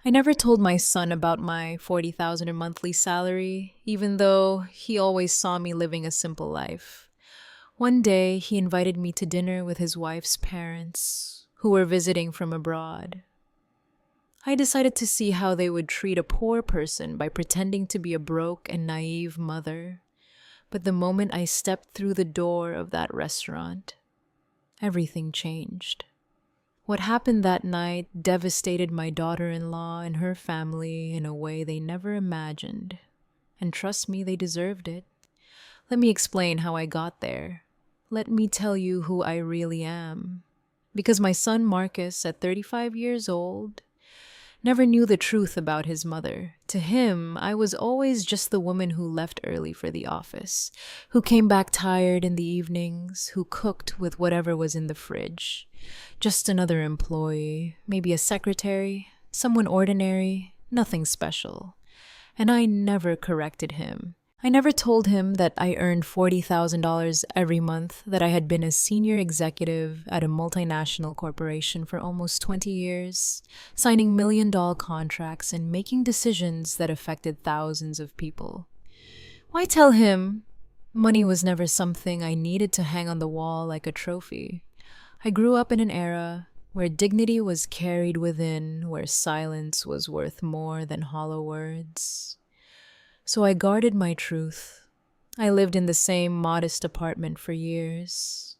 I never told my son about my 40,000 a monthly salary, even though he always saw me living a simple life. One day, he invited me to dinner with his wife's parents, who were visiting from abroad. I decided to see how they would treat a poor person by pretending to be a broke and naive mother. But the moment I stepped through the door of that restaurant, everything changed. What happened that night devastated my daughter-in-law and her family in a way they never imagined. And trust me, they deserved it. Let me explain how I got there. Let me tell you who I really am. Because my son Marcus, at 35 years old, never knew the truth about his mother. To him, I was always just the woman who left early for the office, who came back tired in the evenings, who cooked with whatever was in the fridge. Just another employee, maybe a secretary, someone ordinary, nothing special. And I never corrected him. I never told him that I earned $40,000 every month, that I had been a senior executive at a multinational corporation for almost 20 years, signing million-dollar contracts and making decisions that affected thousands of people. Why tell him money was never something I needed to hang on the wall like a trophy? I grew up in an era where dignity was carried within, where silence was worth more than hollow words. So I guarded my truth. I lived in the same modest apartment for years.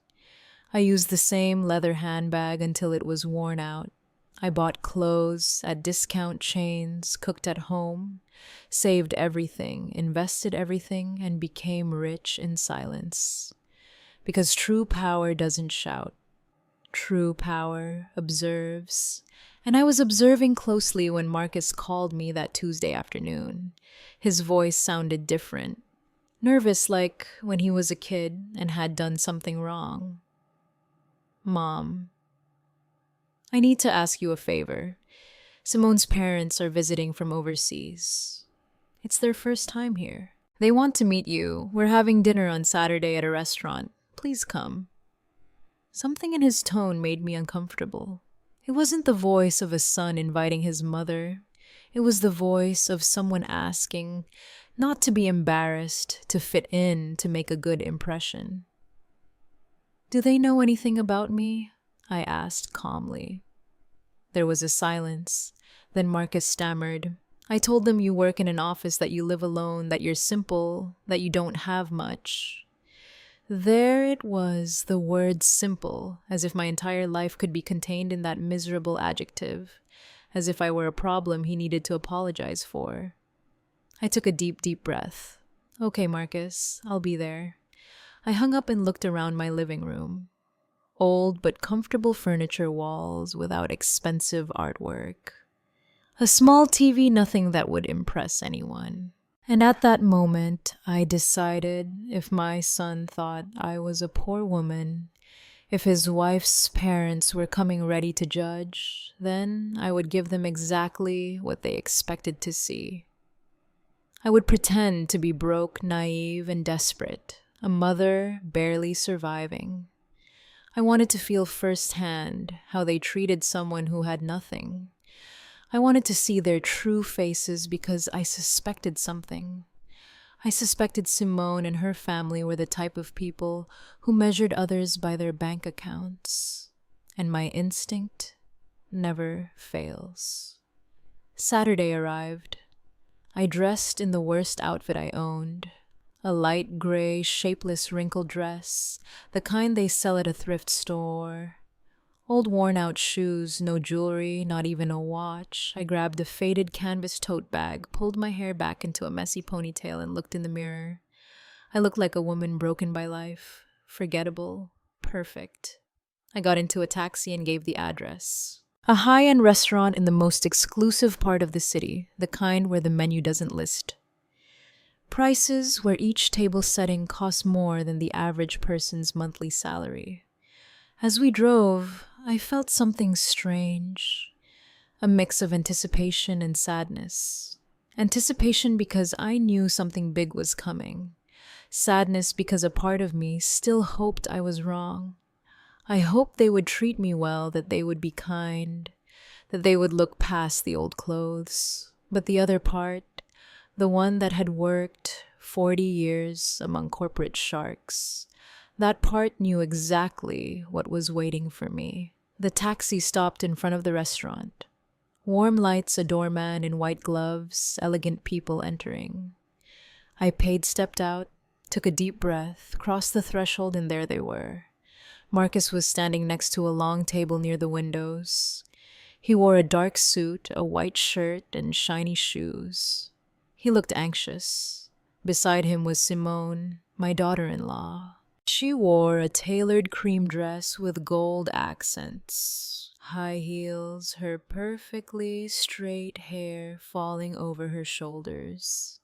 I used the same leather handbag until it was worn out. I bought clothes at discount chains, cooked at home, saved everything, invested everything, and became rich in silence. Because true power doesn't shout. True power observes. And I was observing closely when Marcus called me that Tuesday afternoon. His voice sounded different, nervous like when he was a kid and had done something wrong. Mom, I need to ask you a favor. Simone's parents are visiting from overseas. It's their first time here. They want to meet you. We're having dinner on Saturday at a restaurant. Please come. Something in his tone made me uncomfortable. It wasn't the voice of a son inviting his mother. It was the voice of someone asking, not to be embarrassed, to fit in, to make a good impression. Do they know anything about me? I asked calmly. There was a silence. Then Marcus stammered. I told them you work in an office, that you live alone, that you're simple, that you don't have much. There it was, the word simple, as if my entire life could be contained in that miserable adjective, as if I were a problem he needed to apologize for. I took a deep, deep breath. Okay, Marcus, I'll be there. I hung up and looked around my living room. Old but comfortable furniture walls without expensive artwork. A small TV, nothing that would impress anyone. And at that moment, I decided if my son thought I was a poor woman, if his wife's parents were coming ready to judge, then I would give them exactly what they expected to see. I would pretend to be broke, naive, and desperate, a mother barely surviving. I wanted to feel firsthand how they treated someone who had nothing. I wanted to see their true faces because I suspected something. I suspected Simone and her family were the type of people who measured others by their bank accounts. And my instinct never fails. Saturday arrived. I dressed in the worst outfit I owned. A light gray, shapeless, wrinkled dress, the kind they sell at a thrift store. Old worn-out shoes, no jewelry, not even a watch. I grabbed a faded canvas tote bag, pulled my hair back into a messy ponytail, and looked in the mirror. I looked like a woman broken by life, forgettable, perfect. I got into a taxi and gave the address. A high-end restaurant in the most exclusive part of the city, the kind where the menu doesn't list. Prices where each table setting costs more than the average person's monthly salary. As we drove, I felt something strange, a mix of anticipation and sadness. Anticipation because I knew something big was coming. Sadness because a part of me still hoped I was wrong. I hoped they would treat me well, that they would be kind, that they would look past the old clothes. But the other part, the one that had worked 40 years among corporate sharks, that part knew exactly what was waiting for me. The taxi stopped in front of the restaurant. Warm lights, a doorman in white gloves, elegant people entering. I paid, stepped out, took a deep breath, crossed the threshold, and there they were. Marcus was standing next to a long table near the windows. He wore a dark suit, a white shirt, and shiny shoes. He looked anxious. Beside him was Simone, my daughter-in-law. She wore a tailored cream dress with gold accents, high heels, her perfectly straight hair falling over her shoulders.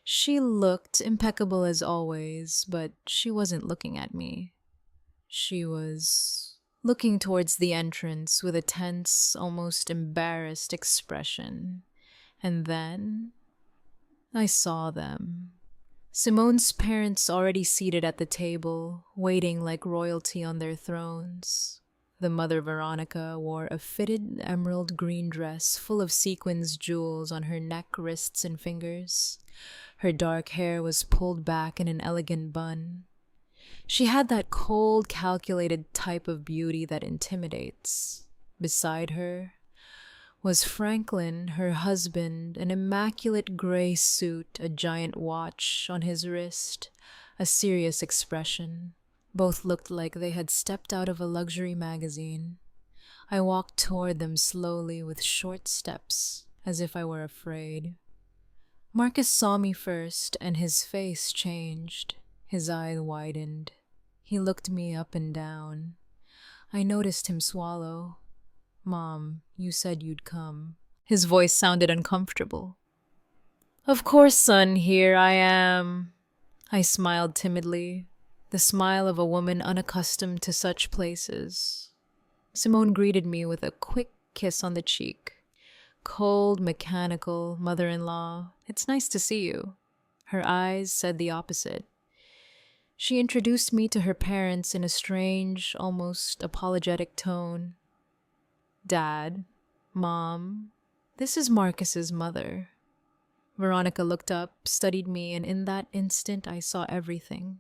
She looked impeccable as always, but she wasn't looking at me. She was looking towards the entrance with a tense, almost embarrassed expression. And then I saw them. Simone's parents already seated at the table, waiting like royalty on their thrones. The mother, Veronica, wore a fitted emerald green dress full of sequins jewels on her neck, wrists, and fingers. Her dark hair was pulled back in an elegant bun. She had that cold, calculated type of beauty that intimidates. Beside her was Franklin, her husband, an immaculate gray suit, a giant watch on his wrist, a serious expression. Both looked like they had stepped out of a luxury magazine. I walked toward them slowly with short steps, as if I were afraid. Marcus saw me first, and his face changed. His eyes widened. He looked me up and down. I noticed him swallow. "Mom, you said you'd come." His voice sounded uncomfortable. "Of course, son, here I am." I smiled timidly, the smile of a woman unaccustomed to such places. Simone greeted me with a quick kiss on the cheek. Cold, mechanical, mother-in-law, "It's nice to see you." Her eyes said the opposite. She introduced me to her parents in a strange, almost apologetic tone. "Dad, Mom, this is Marcus's mother." Veronica looked up, studied me, and in that instant I saw everything.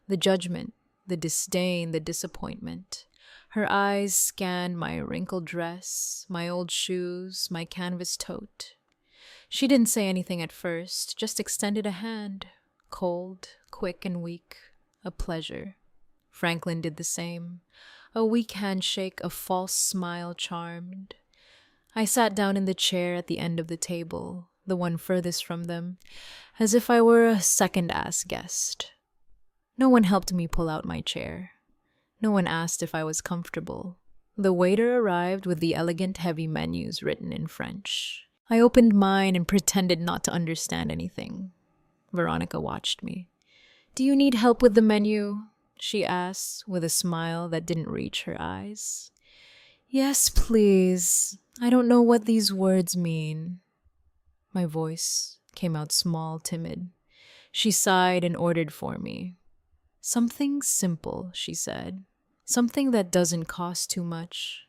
The judgment, the disdain, the disappointment. Her eyes scanned my wrinkled dress, my old shoes, my canvas tote. She didn't say anything at first, just extended a hand, cold, quick, and weak. A pleasure. Franklin did the same. A weak handshake, a false smile charmed. I sat down in the chair at the end of the table, the one furthest from them, as if I were a second-ass guest. No one helped me pull out my chair. No one asked if I was comfortable. The waiter arrived with the elegant, heavy menus written in French. I opened mine and pretended not to understand anything. Veronica watched me. "Do you need help with the menu?" she asked, with a smile that didn't reach her eyes. "Yes, please. I don't know what these words mean." My voice came out small, timid. She sighed and ordered for me. "Something simple," she said. "Something that doesn't cost too much.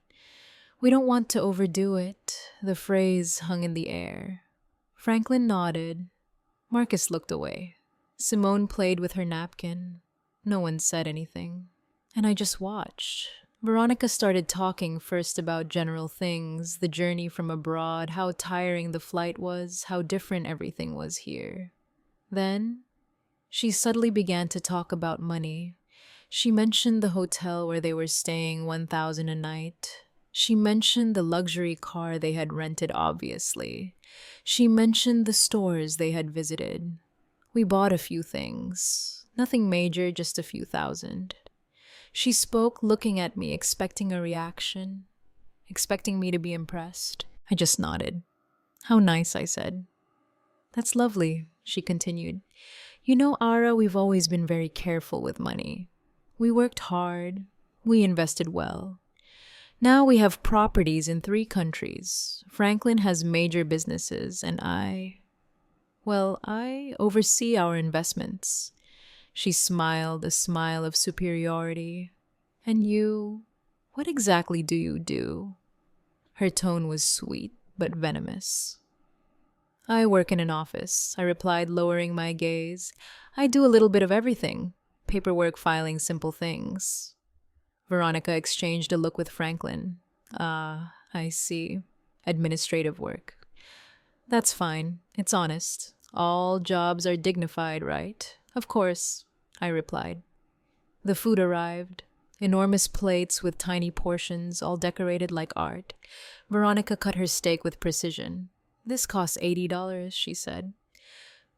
We don't want to overdo it." The phrase hung in the air. Franklin nodded. Marcus looked away. Simone played with her napkin. No one said anything. And I just watched. Veronica started talking first about general things, the journey from abroad, how tiring the flight was, how different everything was here. Then she suddenly began to talk about money. She mentioned the hotel where they were staying, 1,000 a night. She mentioned the luxury car they had rented, obviously. She mentioned the stores they had visited. We bought a few things. Nothing major, just a few thousand. She spoke, looking at me, expecting a reaction, expecting me to be impressed. I just nodded. "How nice," I said. "That's lovely," she continued. "You know, Ara, we've always been very careful with money. We worked hard. We invested well. Now we have properties in 3 countries. Franklin has major businesses, and I oversee our investments." She smiled, a smile of superiority. "And you, what exactly do you do?" Her tone was sweet but venomous. I work in an office, I replied, lowering my gaze. I do a little bit of everything. Paperwork, filing, simple things. Veronica exchanged a look with Franklin. Ah, I see. Administrative work. That's fine. It's honest. All jobs are dignified, right? Of course, I replied. The food arrived. Enormous plates with tiny portions, all decorated like art. Veronica cut her steak with precision. This costs $80, she said.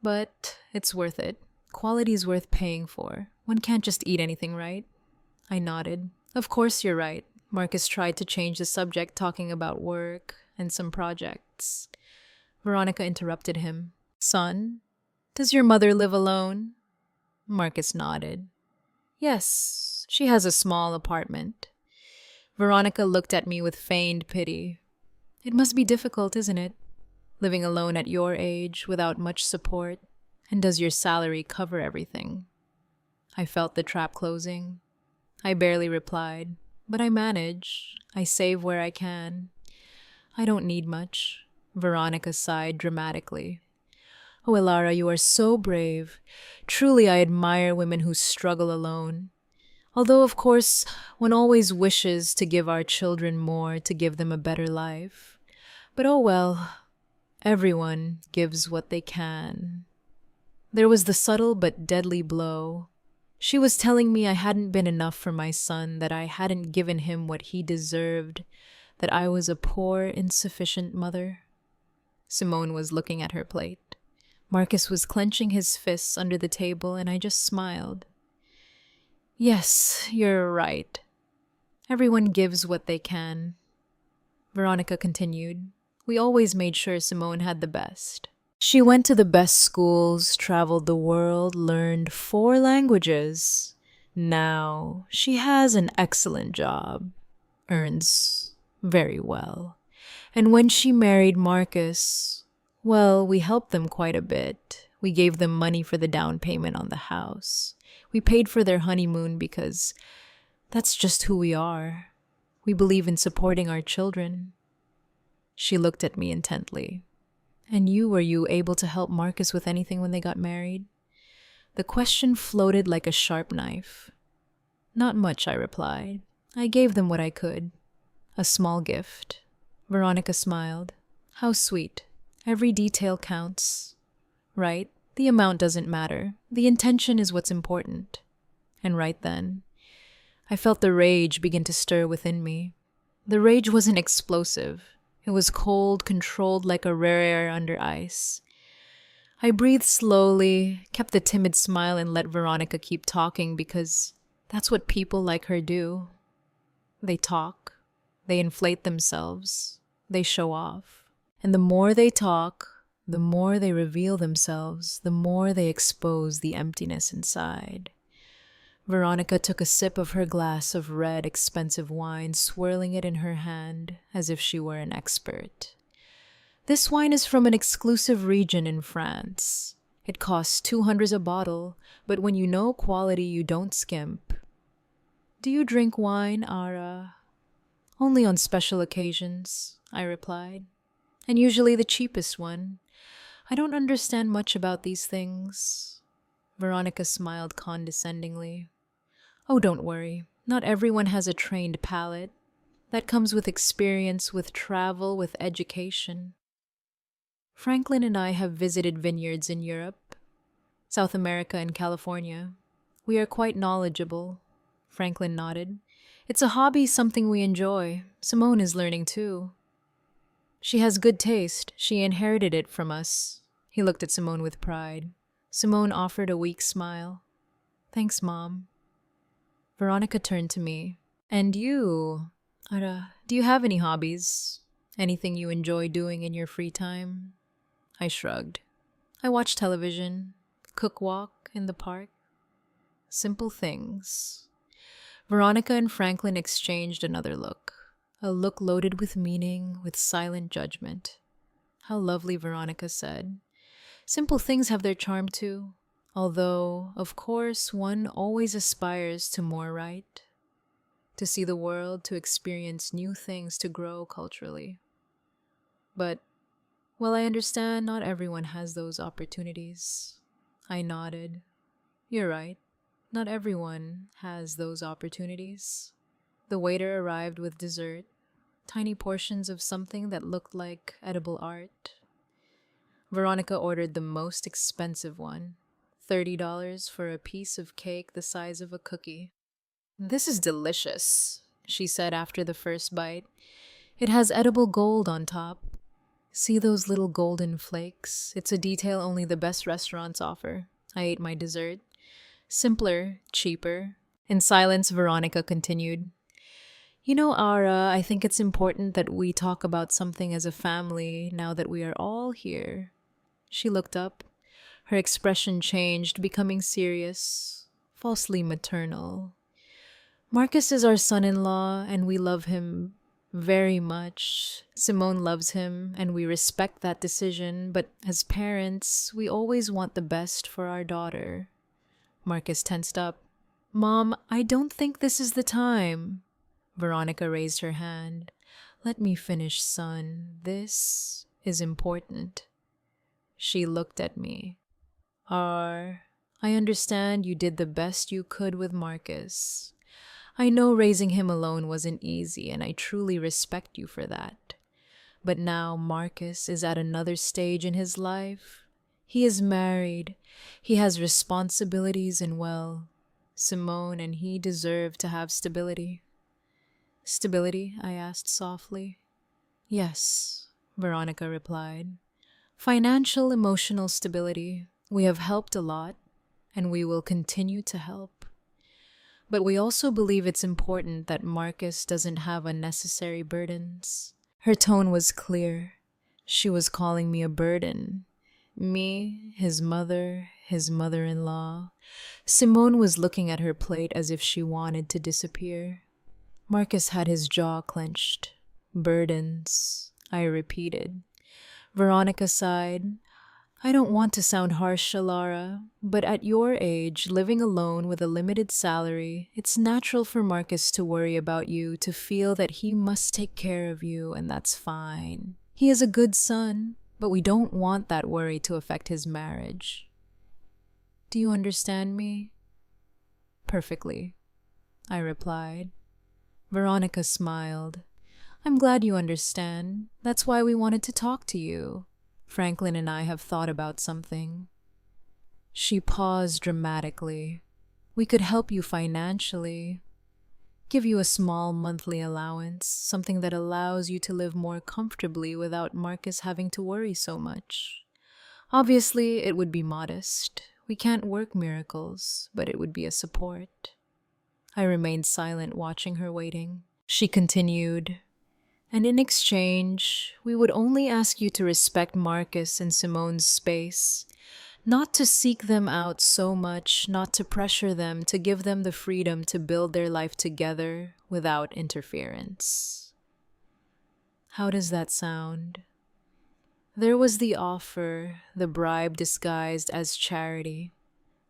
But it's worth it. Quality's worth paying for. One can't just eat anything, right? I nodded. Of course you're right. Marcus tried to change the subject, talking about work and some projects. Veronica interrupted him. Son, does your mother live alone? Marcus nodded. Yes, she has a small apartment. Veronica looked at me with feigned pity. It must be difficult, isn't it? Living alone at your age without much support. And does your salary cover everything? I felt the trap closing. I barely replied, but I manage. I save where I can. I don't need much. Veronica sighed dramatically. Oh, Elara, you are so brave. Truly, I admire women who struggle alone. Although, of course, one always wishes to give our children more, to give them a better life. But oh well, everyone gives what they can. There was the subtle but deadly blow. She was telling me I hadn't been enough for my son, that I hadn't given him what he deserved, that I was a poor, insufficient mother. Simone was looking at her plate. Marcus was clenching his fists under the table, and I just smiled. Yes, you're right. Everyone gives what they can. Veronica continued. We always made sure Simone had the best. She went to the best schools, traveled the world, learned 4 languages. Now she has an excellent job, earns very well. And when she married Marcus, well, we helped them quite a bit. We gave them money for the down payment on the house. We paid for their honeymoon because that's just who we are. We believe in supporting our children. She looked at me intently. And were you able to help Marcus with anything when they got married? The question floated like a sharp knife. Not much, I replied. I gave them what I could. A small gift. Veronica smiled. How sweet. Every detail counts. Right? The amount doesn't matter. The intention is what's important. And right then, I felt the rage begin to stir within me. The rage wasn't explosive. It was cold, controlled like a rare air under ice. I breathed slowly, kept the timid smile, and let Veronica keep talking because that's what people like her do. They talk. They inflate themselves. They show off. And the more they talk, the more they reveal themselves, the more they expose the emptiness inside. Veronica took a sip of her glass of red, expensive wine, swirling it in her hand as if she were an expert. This wine is from an exclusive region in France. It costs $200 a bottle, but when you know quality, you don't skimp. Do you drink wine, Ara? Only on special occasions, I replied. And usually the cheapest one. I don't understand much about these things. Veronica smiled condescendingly. Oh, don't worry. Not everyone has a trained palate. That comes with experience, with travel, with education. Franklin and I have visited vineyards in Europe, South America, and California. We are quite knowledgeable. Franklin nodded. It's a hobby, something we enjoy. Simone is learning too. She has good taste. She inherited it from us. He looked at Simone with pride. Simone offered a weak smile. Thanks, Mom. Veronica turned to me. And you, Ara, do you have any hobbies? Anything you enjoy doing in your free time? I shrugged. I watch television, cook, walk in the park. Simple things. Veronica and Franklin exchanged another look. A look loaded with meaning, with silent judgment. How lovely, Veronica said. Simple things have their charm too. Although, of course, one always aspires to more, right? to see the world, to experience new things, to grow culturally. But, well, I understand not everyone has those opportunities. I nodded. You're right. Not everyone has those opportunities. The waiter arrived with dessert, tiny portions of something that looked like edible art. Veronica ordered the most expensive one, $30 for a piece of cake the size of a cookie. This is delicious, she said after the first bite. It has edible gold on top. See those little golden flakes? It's a detail only the best restaurants offer. I ate my dessert. Simpler, cheaper. In silence, Veronica continued. You know, Ara, I think it's important that we talk about something as a family now that we are all here. She looked up. Her expression changed, becoming serious, falsely maternal. Marcus is our son-in-law, and we love him very much. Simone loves him, and we respect that decision, but as parents, we always want the best for our daughter. Marcus tensed up. Mom, I don't think this is the time. Veronica raised her hand. Let me finish, son. This is important. She looked at me. I understand you did the best you could with Marcus. I know raising him alone wasn't easy, and I truly respect you for that. But now Marcus is at another stage in his life. He is married. He has responsibilities, and well, Simone and he deserve to have stability. Stability? I asked softly. Yes, Veronica replied. Financial, emotional stability. We have helped a lot, and we will continue to help. But we also believe it's important that Marcus doesn't have unnecessary burdens. Her tone was clear. She was calling me a burden. Me, his mother-in-law. Simone was looking at her plate as if she wanted to disappear. Marcus had his jaw clenched. Burdens, I repeated. Veronica sighed. I don't want to sound harsh, Alara, but at your age, living alone with a limited salary, it's natural for Marcus to worry about you, to feel that he must take care of you, and that's fine. He is a good son, but we don't want that worry to affect his marriage. Do you understand me? Perfectly, I replied. Veronica smiled. I'm glad you understand. That's why we wanted to talk to you. Franklin and I have thought about something. She paused dramatically. We could help you financially. Give you a small monthly allowance, something that allows you to live more comfortably without Marcus having to worry so much. Obviously, it would be modest. We can't work miracles, but it would be a support. I remained silent, watching her waiting. She continued, and in exchange, we would only ask you to respect Marcus and Simone's space, not to seek them out so much, not to pressure them, to give them the freedom to build their life together without interference. How does that sound? There was the offer, the bribe disguised as charity.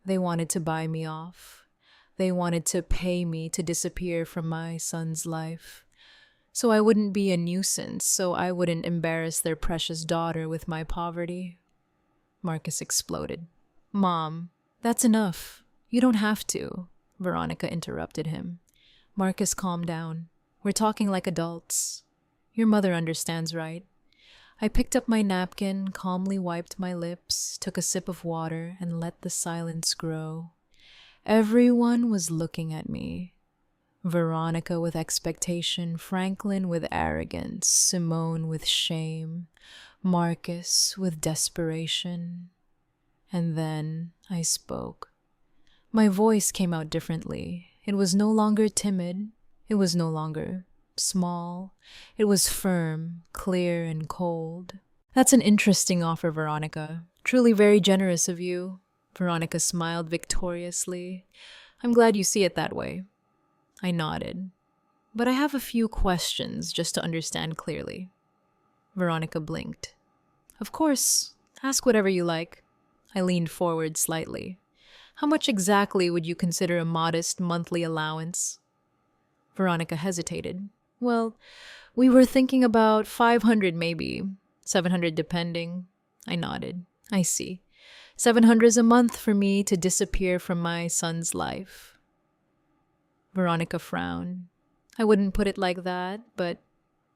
They wanted to buy me off. They wanted to pay me to disappear from my son's life. So I wouldn't be a nuisance, so I wouldn't embarrass their precious daughter with my poverty. Marcus exploded. Mom, that's enough. You don't have to, Veronica interrupted him. Marcus, calm down. We're talking like adults. Your mother understands, right? I picked up my napkin, calmly wiped my lips, took a sip of water, and let the silence grow. Everyone was looking at me. Veronica with expectation, Franklin with arrogance, Simone with shame, Marcus with desperation. And then I spoke. My voice came out differently. It was no longer timid. It was no longer small. It was firm, clear, and cold. That's an interesting offer, Veronica. Truly very generous of you. Veronica smiled victoriously. I'm glad you see it that way. I nodded. But I have a few questions just to understand clearly. Veronica blinked. Of course, ask whatever you like. I leaned forward slightly. How much exactly would you consider a modest monthly allowance? Veronica hesitated. Well, we were thinking about 500 maybe, 700 depending. I nodded. I see. 700 a month for me to disappear from my son's life. Veronica frowned. I wouldn't put it like that, but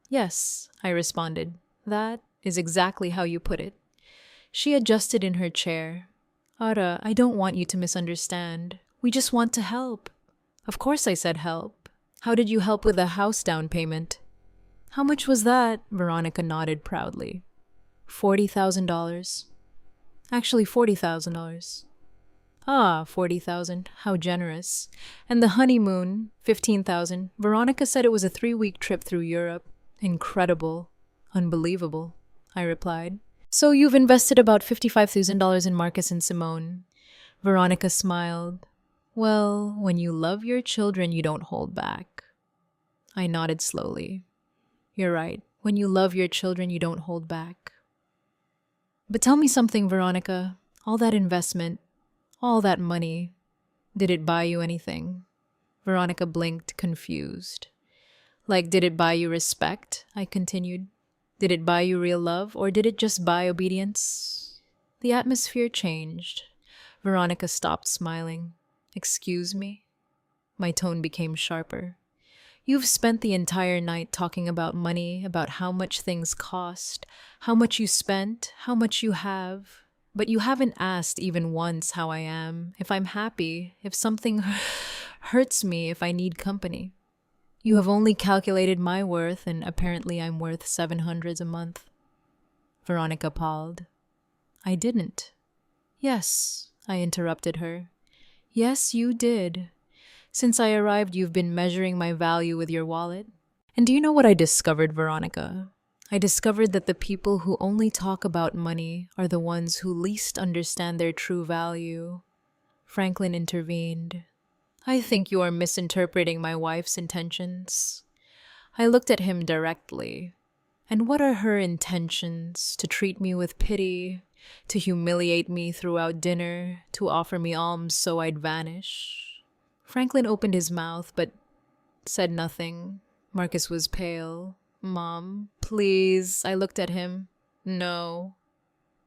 yes, I responded. That is exactly how you put it. She adjusted in her chair. Ara, I don't want you to misunderstand. We just want to help. Of course I said help. How did you help with the house down payment? How much was that? Veronica nodded proudly. $40,000. Actually, $40,000. Ah, 40,000. How generous. And the honeymoon, 15,000. Veronica said it was a 3-week trip through Europe. Incredible. Unbelievable, I replied. So you've invested about $55,000 in Marcus and Simone. Veronica smiled. Well, when you love your children, you don't hold back. I nodded slowly. You're right. When you love your children, you don't hold back. But tell me something, Veronica. All that investment, all that money, did it buy you anything? Veronica blinked, confused. Like, did it buy you respect? I continued. Did it buy you real love, or did it just buy obedience? The atmosphere changed. Veronica stopped smiling. Excuse me? My tone became sharper. You've spent the entire night talking about money, about how much things cost, how much you spent, how much you have. But you haven't asked even once how I am, if I'm happy, if something hurts me, if I need company. You have only calculated my worth, and apparently I'm worth 700 a month. Veronica palled. I didn't. Yes, I interrupted her. Yes, you did. Since I arrived, you've been measuring my value with your wallet. And do you know what I discovered, Veronica? I discovered that the people who only talk about money are the ones who least understand their true value. Franklin intervened. I think you are misinterpreting my wife's intentions. I looked at him directly. And what are her intentions? To treat me with pity, to humiliate me throughout dinner, to offer me alms so I'd vanish? Franklin opened his mouth, but said nothing. Marcus was pale. Mom, please. I looked at him. No.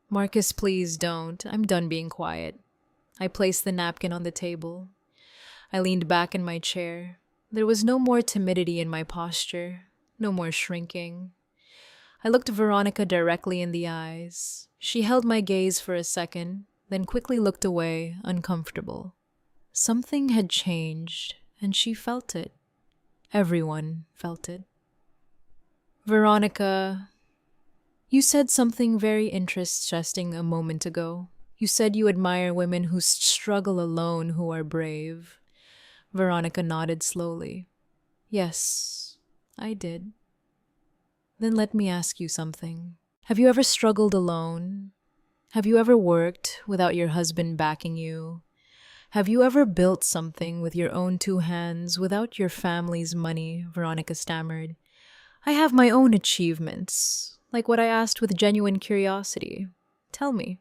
Marcus, please don't. I'm done being quiet. I placed the napkin on the table. I leaned back in my chair. There was no more timidity in my posture, no more shrinking. I looked Veronica directly in the eyes. She held my gaze for a second, then quickly looked away, uncomfortable. Something had changed, and she felt it. Everyone felt it. Veronica, you said something very interesting a moment ago. You said you admire women who struggle alone, who are brave. Veronica nodded slowly. Yes, I did. Then let me ask you something. Have you ever struggled alone? Have you ever worked without your husband backing you? Have you ever built something with your own 2 hands without your family's money? Veronica stammered. I have my own achievements, like what I asked with genuine curiosity. Tell me.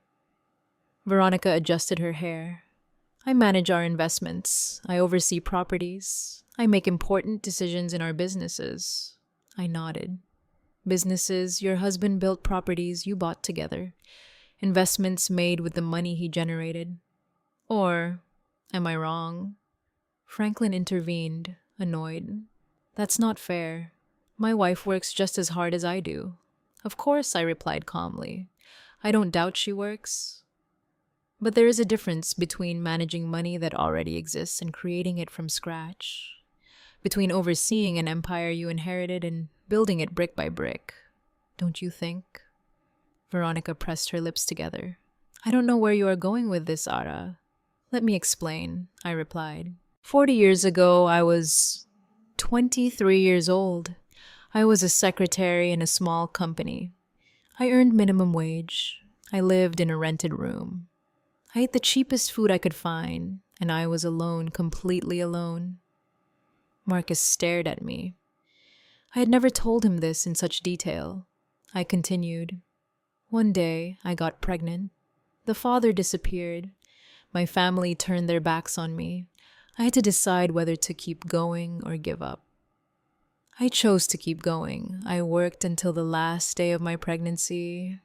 Veronica adjusted her hair. I manage our investments. I oversee properties. I make important decisions in our businesses. I nodded. Businesses, your husband built properties you bought together. Investments made with the money he generated. Or, am I wrong? Franklin intervened, annoyed. That's not fair. My wife works just as hard as I do. Of course, I replied calmly. I don't doubt she works. But there is a difference between managing money that already exists and creating it from scratch. Between overseeing an empire you inherited and building it brick by brick. Don't you think? Veronica pressed her lips together. I don't know where you are going with this, Ara. Let me explain, I replied. 40 years ago, I was 23 years old. I was a secretary in a small company. I earned minimum wage. I lived in a rented room. I ate the cheapest food I could find, and I was alone, completely alone. Marcus stared at me. I had never told him this in such detail. I continued. One day, I got pregnant. The father disappeared. My family turned their backs on me. I had to decide whether to keep going or give up. I chose to keep going. I worked until the last day of my pregnancy.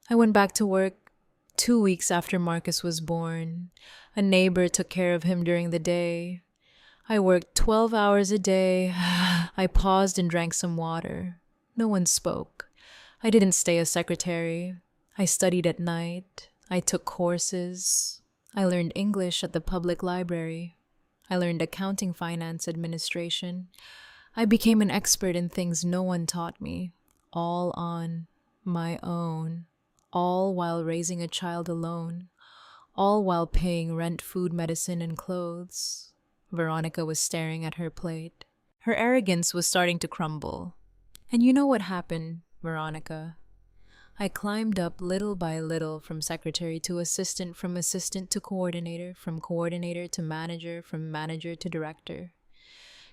I went back to work 2 weeks after Marcus was born. A neighbor took care of him during the day. I worked 12 hours a day. I paused and drank some water. No one spoke. I didn't stay a secretary. I studied at night. I took courses. I learned English at the public library. I learned accounting, finance, administration. I became an expert in things no one taught me, all on my own, all while raising a child alone, all while paying rent, food, medicine, and clothes. Veronica was staring at her plate. Her arrogance was starting to crumble. And you know what happened, Veronica? I climbed up little by little from secretary to assistant, from assistant to coordinator, from coordinator to manager, from manager to director.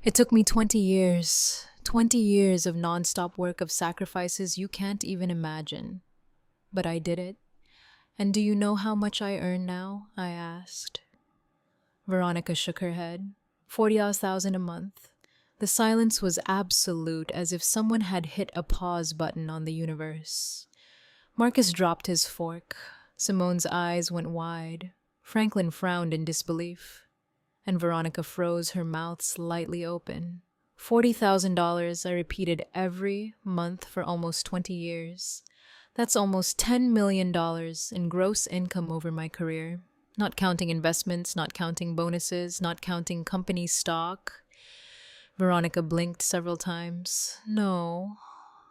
It took me 20 years of nonstop work, of sacrifices you can't even imagine. But I did it. And do you know how much I earn now? I asked. Veronica shook her head. 40,000 a month. The silence was absolute, as if someone had hit a pause button on the universe. Marcus dropped his fork. Simone's eyes went wide. Franklin frowned in disbelief. And Veronica froze, her mouth slightly open. $40,000, I repeated, every month for almost 20 years. That's almost $10 million in gross income over my career. Not counting investments, not counting bonuses, not counting company stock. Veronica blinked several times. No,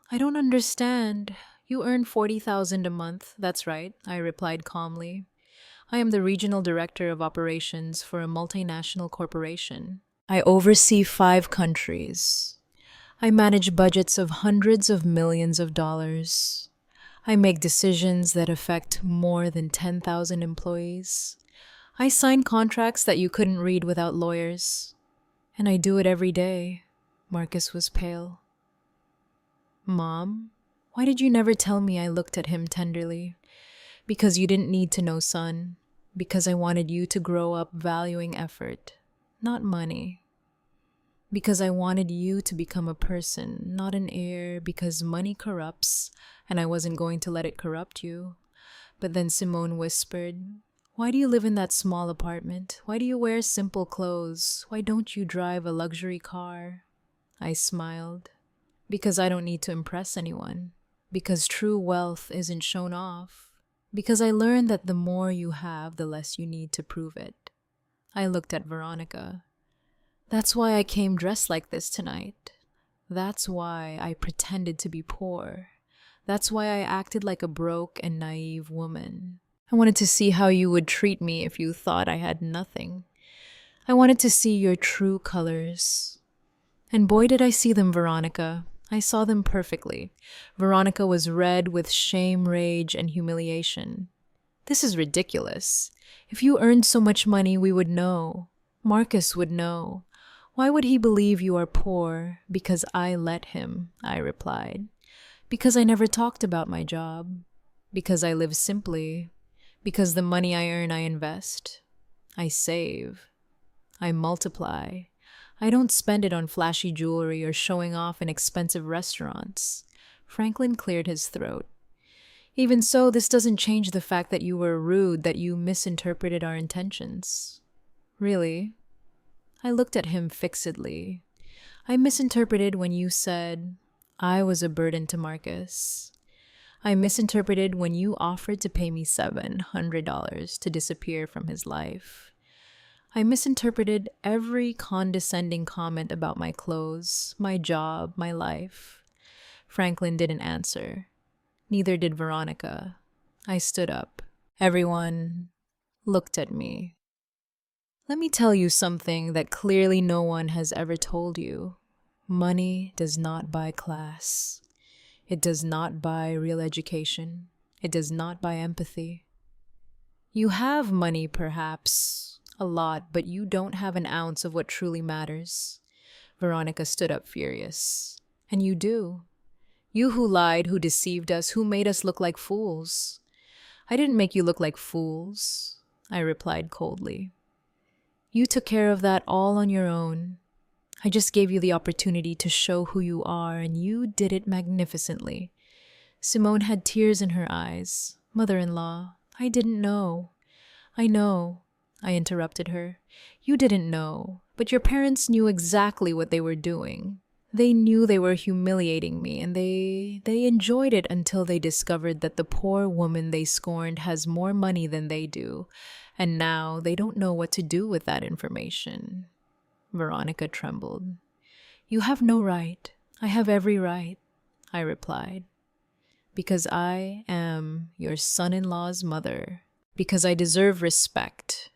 I don't understand. You earn 40,000 a month. That's right, I replied calmly. I am the regional director of operations for a multinational corporation. I oversee 5 countries. I manage budgets of hundreds of millions of dollars. I make decisions that affect more than 10,000 employees. I sign contracts that you couldn't read without lawyers. And I do it every day. Marcus was pale. Mom, why did you never tell me? I looked at him tenderly. Because you didn't need to know, son. Because I wanted you to grow up valuing effort, not money. Because I wanted you to become a person, not an heir, because money corrupts, and I wasn't going to let it corrupt you. But then Simone whispered, why do you live in that small apartment? Why do you wear simple clothes? Why don't you drive a luxury car? I smiled. Because I don't need to impress anyone. Because true wealth isn't shown off. Because I learned that the more you have, the less you need to prove it. I looked at Veronica. That's why I came dressed like this tonight. That's why I pretended to be poor. That's why I acted like a broke and naive woman. I wanted to see how you would treat me if you thought I had nothing. I wanted to see your true colors. And boy, did I see them, Veronica. I saw them perfectly. Veronica was red with shame, rage, and humiliation. This is ridiculous. If you earned so much money, we would know. Marcus would know. Why would he believe you are poor? Because I let him, I replied. Because I never talked about my job. Because I live simply. Because the money I earn, I invest. I save. I multiply. I don't spend it on flashy jewelry or showing off in expensive restaurants. Franklin cleared his throat. Even so, this doesn't change the fact that you were rude, that you misinterpreted our intentions. Really? I looked at him fixedly. I misinterpreted when you said I was a burden to Marcus. I misinterpreted when you offered to pay me $700 to disappear from his life. I misinterpreted every condescending comment about my clothes, my job, my life. Franklin didn't answer. Neither did Veronica. I stood up. Everyone looked at me. Let me tell you something that clearly no one has ever told you. Money does not buy class. It does not buy real education. It does not buy empathy. You have money, perhaps. A lot, but you don't have an ounce of what truly matters. Veronica stood up furious. And you do. You who lied, who deceived us, who made us look like fools. I didn't make you look like fools, I replied coldly. You took care of that all on your own. I just gave you the opportunity to show who you are, and you did it magnificently. Simone had tears in her eyes. Mother-in-law, I didn't know. I know, I interrupted her. You didn't know, but your parents knew exactly what they were doing. They knew they were humiliating me, and they enjoyed it until they discovered that the poor woman they scorned has more money than they do, and now they don't know what to do with that information. Veronica trembled. You have no right. I have every right, I replied. Because I am your son-in-law's mother. Because I deserve respect.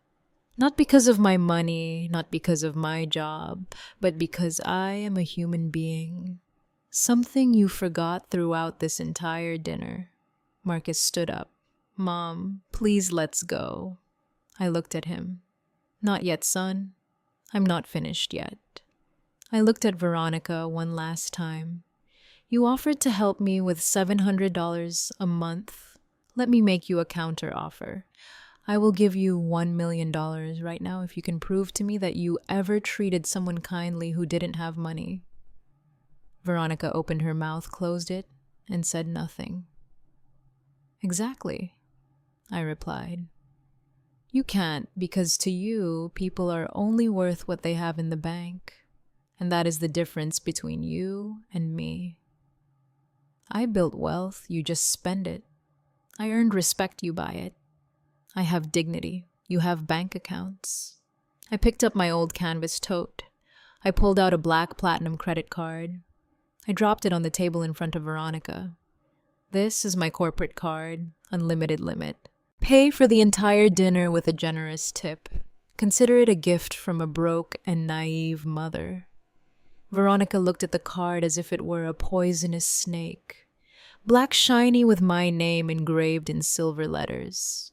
Not because of my money, not because of my job, but because I am a human being. Something you forgot throughout this entire dinner. Marcus stood up. Mom, please let's go. I looked at him. Not yet, son. I'm not finished yet. I looked at Veronica one last time. You offered to help me with $700 a month. Let me make you a counter offer. I will give you $1 million right now if you can prove to me that you ever treated someone kindly who didn't have money. Veronica opened her mouth, closed it, and said nothing. Exactly, I replied. You can't, because to you, people are only worth what they have in the bank. And that is the difference between you and me. I built wealth, you just spend it. I earned respect, you buy it. I have dignity, you have bank accounts. I picked up my old canvas tote. I pulled out a black platinum credit card. I dropped it on the table in front of Veronica. This is my corporate card, unlimited limit. Pay for the entire dinner with a generous tip. Consider it a gift from a broke and naive mother. Veronica looked at the card as if it were a poisonous snake. Black shiny with my name engraved in silver letters.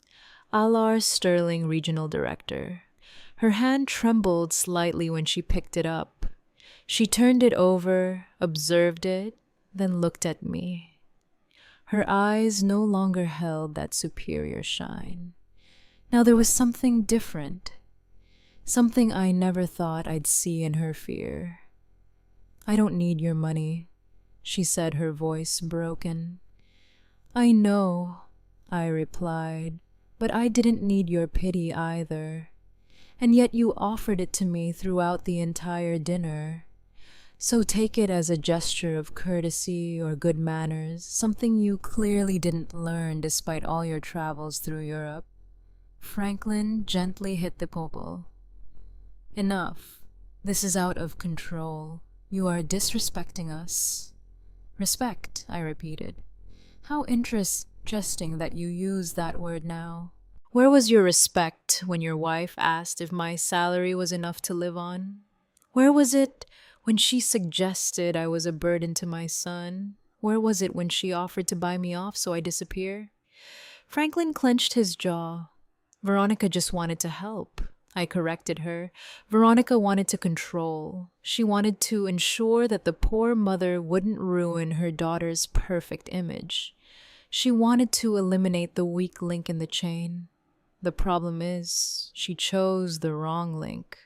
Alar Sterling, Regional Director. Her hand trembled slightly when she picked it up. She turned it over, observed it, then looked at me. Her eyes no longer held that superior shine. Now there was something different. Something I never thought I'd see in her fear. I don't need your money, she said, her voice broken. I know, I replied, but I didn't need your pity either. And yet you offered it to me throughout the entire dinner. So take it as a gesture of courtesy or good manners, something you clearly didn't learn despite all your travels through Europe. Franklin gently hit the popple. Enough. This is out of control. You are disrespecting us. Respect, I repeated. How interesting that you use that word now. Where was your respect when your wife asked if my salary was enough to live on? Where was it when she suggested I was a burden to my son? Where was it when she offered to buy me off so I disappear? Franklin clenched his jaw. Veronica just wanted to help. I corrected her. Veronica wanted to control. She wanted to ensure that the poor mother wouldn't ruin her daughter's perfect image. She wanted to eliminate the weak link in the chain. The problem is, she chose the wrong link.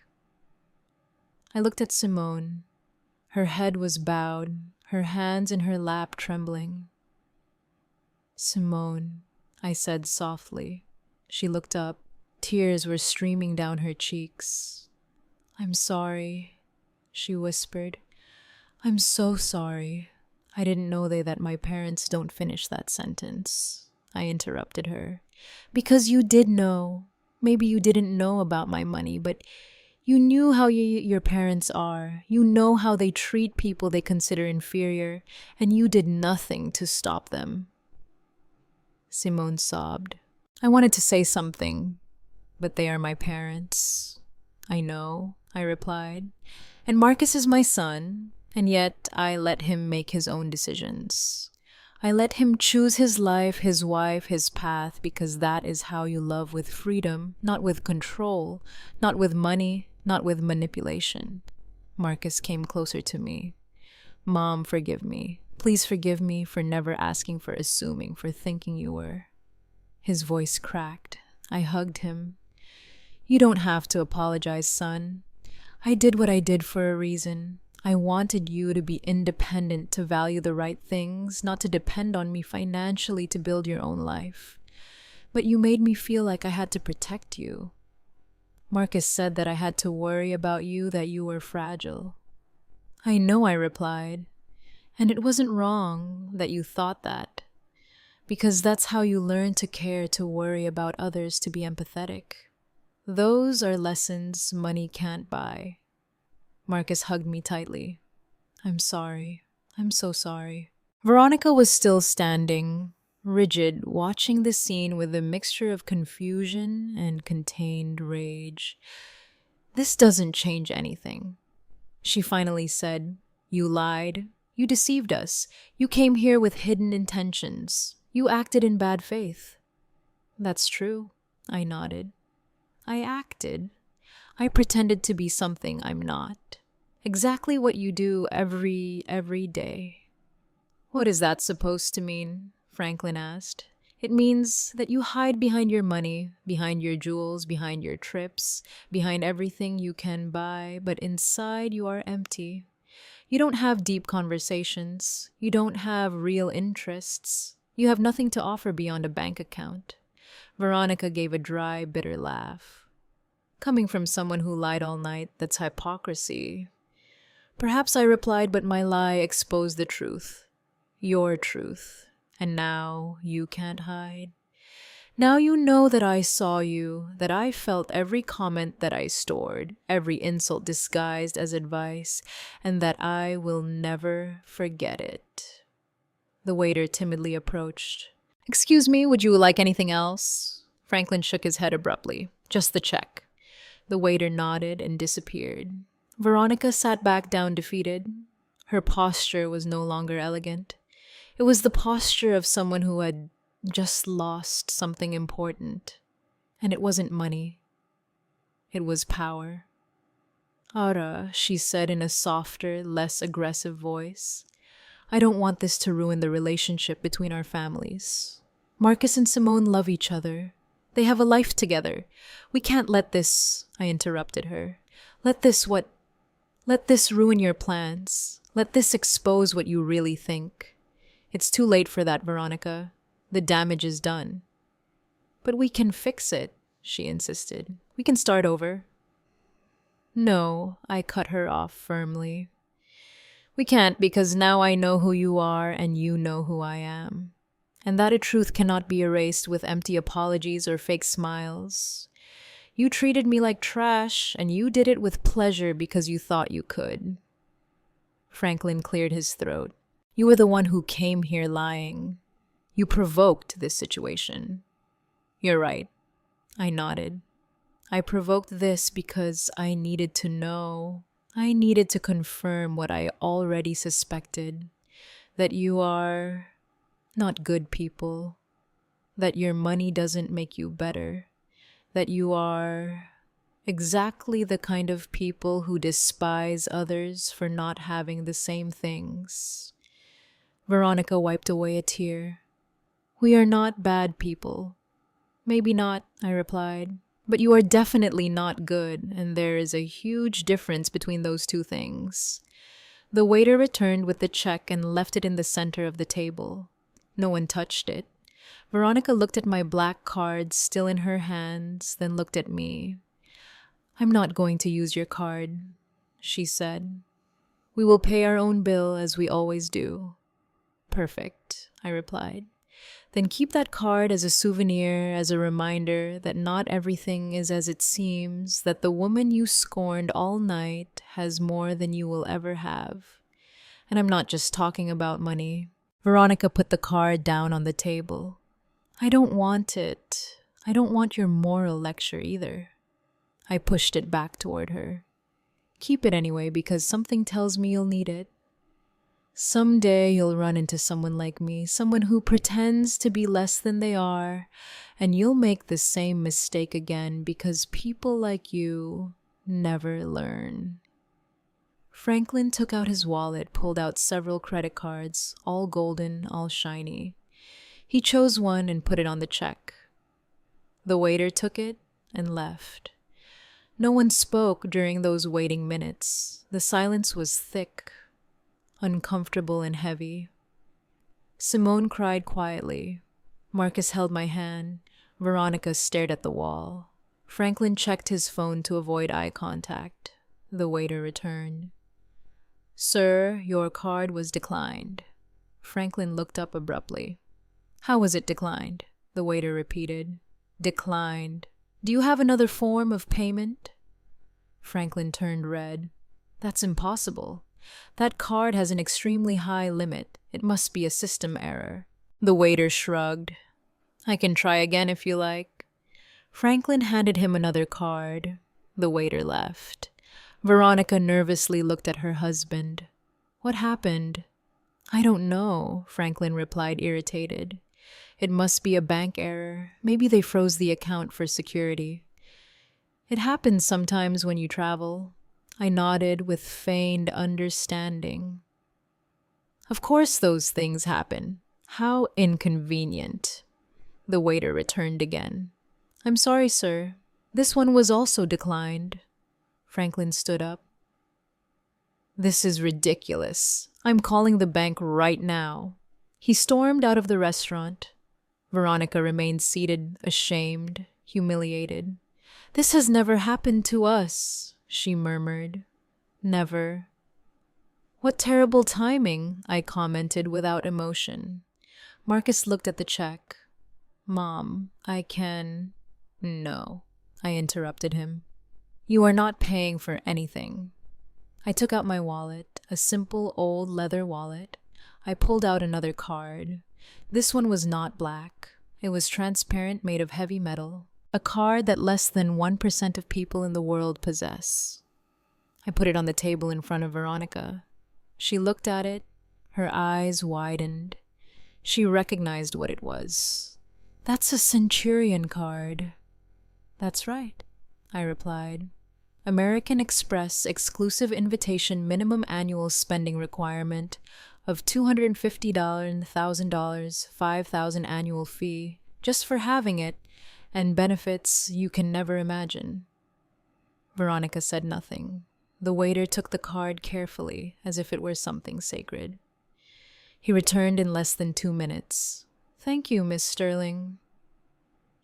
I looked at Simone. Her head was bowed, her hands in her lap trembling. Simone, I said softly. She looked up. Tears were streaming down her cheeks. I'm sorry, she whispered. I'm so sorry. I didn't know that my parents don't finish that sentence. I interrupted her. Because you did know. Maybe you didn't know about my money, but you knew how your parents are. You know how they treat people they consider inferior, and you did nothing to stop them. Simone sobbed. I wanted to say something, but they are my parents. I know, I replied. And Marcus is my son, and yet I let him make his own decisions. I let him choose his life, his wife, his path, because that is how you love with freedom, not with control, not with money, not with manipulation. Marcus came closer to me. Mom, forgive me. Please forgive me for never asking, for assuming, for thinking you were. His voice cracked. I hugged him. You don't have to apologize, son. I did what I did for a reason. I wanted you to be independent, to value the right things, not to depend on me financially to build your own life. But you made me feel like I had to protect you. Marcus said that I had to worry about you, that you were fragile. I know, I replied. And it wasn't wrong that you thought that, because that's how you learn to care, to worry about others, to be empathetic. Those are lessons money can't buy. Marcus hugged me tightly. I'm sorry. I'm so sorry. Veronica was still standing, rigid, watching the scene with a mixture of confusion and contained rage. This doesn't change anything. She finally said, You lied. You deceived us. You came here with hidden intentions. You acted in bad faith. That's true, I nodded. I acted. I pretended to be something I'm not. Exactly what you do every day. What is that supposed to mean? Franklin asked. It means that you hide behind your money, behind your jewels, behind your trips, behind everything you can buy, but inside you are empty. You don't have deep conversations. You don't have real interests. You have nothing to offer beyond a bank account. Veronica gave a dry, bitter laugh. Coming from someone who lied all night, that's hypocrisy. Perhaps, I replied, but my lie exposed the truth. Your truth. And now you can't hide. Now you know that I saw you, that I felt every comment that I stored, every insult disguised as advice, and that I will never forget it. The waiter timidly approached. Excuse me, would you like anything else? Franklin shook his head abruptly. Just the check. The waiter nodded and disappeared. Veronica sat back down defeated. Her posture was no longer elegant. It was the posture of someone who had just lost something important. And it wasn't money. It was power. Ara, she said in a softer, less aggressive voice. I don't want this to ruin the relationship between our families. Marcus and Simone love each other. They have a life together. We can't let this, I interrupted her. Let this ruin your plans. Let this expose what you really think. It's too late for that, Veronica. The damage is done. But we can fix it, she insisted. We can start over. No, I cut her off firmly. We can't, because now I know who you are and you know who I am. And that a truth cannot be erased with empty apologies or fake smiles. You treated me like trash, and you did it with pleasure because you thought you could. Franklin cleared his throat. You were the one who came here lying. You provoked this situation. You're right. I nodded. I provoked this because I needed to know. I needed to confirm what I already suspected. That you are not good people. That your money doesn't make you better. That you are exactly the kind of people who despise others for not having the same things. Veronica wiped away a tear. We are not bad people. Maybe not, I replied. But you are definitely not good, and there is a huge difference between those two things. The waiter returned with the check and left it in the center of the table. No one touched it. Veronica looked at my black card still in her hands, then looked at me. I'm not going to use your card, she said. We will pay our own bill as we always do. Perfect, I replied. Then keep that card as a souvenir, as a reminder that not everything is as it seems, that the woman you scorned all night has more than you will ever have. And I'm not just talking about money. Veronica put the card down on the table. I don't want it. I don't want your moral lecture either. I pushed it back toward her. Keep it anyway, because something tells me you'll need it. Someday you'll run into someone like me, someone who pretends to be less than they are, and you'll make the same mistake again because people like you never learn. Franklin took out his wallet, pulled out several credit cards, all golden, all shiny. He chose one and put it on the check. The waiter took it and left. No one spoke during those waiting minutes. The silence was thick, uncomfortable, and heavy. Simone cried quietly. Marcus held my hand. Veronica stared at the wall. Franklin checked his phone to avoid eye contact. The waiter returned. "Sir, your card was declined." Franklin looked up abruptly. "How was it declined?" The waiter repeated. "Declined. Do you have another form of payment?" Franklin turned red. "That's impossible. That card has an extremely high limit. It must be a system error." The waiter shrugged. "I can try again if you like." Franklin handed him another card. The waiter left. Veronica nervously looked at her husband. "What happened?" "I don't know," Franklin replied, irritated. "It must be a bank error. Maybe they froze the account for security." "It happens sometimes when you travel." I nodded with feigned understanding. "Of course those things happen. How inconvenient." The waiter returned again. "I'm sorry, sir. This one was also declined." Franklin stood up. "This is ridiculous. I'm calling the bank right now." He stormed out of the restaurant. Veronica remained seated, ashamed, humiliated. "This has never happened to us," she murmured. "Never." "What terrible timing," I commented without emotion. Marcus looked at the check. "Mom, I can—" "No," I interrupted him. "You are not paying for anything." I took out my wallet, a simple old leather wallet. I pulled out another card. This one was not black. It was transparent, made of heavy metal. A card that less than 1% of people in the world possess. I put it on the table in front of Veronica. She looked at it. Her eyes widened. She recognized what it was. "That's a Centurion card." "That's right," I replied. "American Express exclusive invitation minimum annual spending requirement of $250 and $1,000, $5,000 annual fee, just for having it, and benefits you can never imagine." Veronica said nothing. The waiter took the card carefully, as if it were something sacred. He returned in less than 2 minutes. "Thank you, Miss Sterling."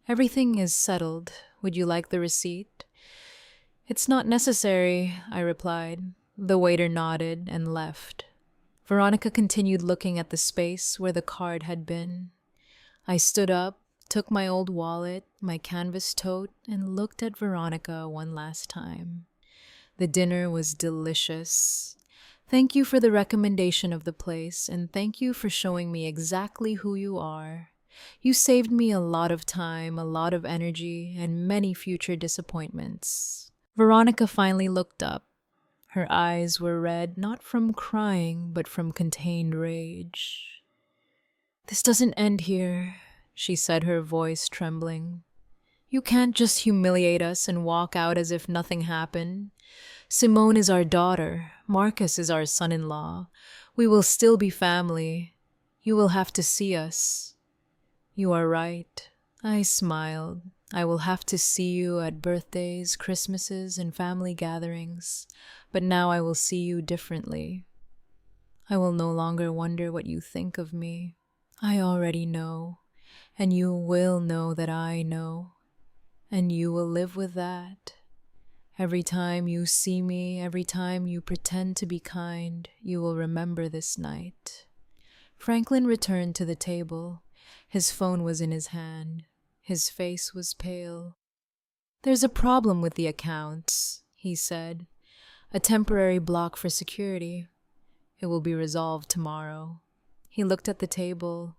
"Everything is settled. Would you like the receipt?" "It's not necessary," I replied. The waiter nodded and left. Veronica continued looking at the space where the card had been. I stood up, took my old wallet, my canvas tote, and looked at Veronica one last time. The dinner was delicious. Thank you for the recommendation of the place, and thank you for showing me exactly who you are. You saved me a lot of time, a lot of energy, and many future disappointments. Veronica finally looked up. Her eyes were red, not from crying, but from contained rage. "This doesn't end here," she said, her voice trembling. "You can't just humiliate us and walk out as if nothing happened. Simone is our daughter. Marcus is our son-in-law. We will still be family. You will have to see us." "You are right." I smiled. "I will have to see you at birthdays, Christmases, and family gatherings, but now I will see you differently. I will no longer wonder what you think of me. I already know, and you will know that I know, and you will live with that. Every time you see me, every time you pretend to be kind, you will remember this night." Franklin returned to the table. His phone was in his hand. His face was pale. "There's a problem with the accounts," he said. "A temporary block for security. It will be resolved tomorrow." He looked at the table.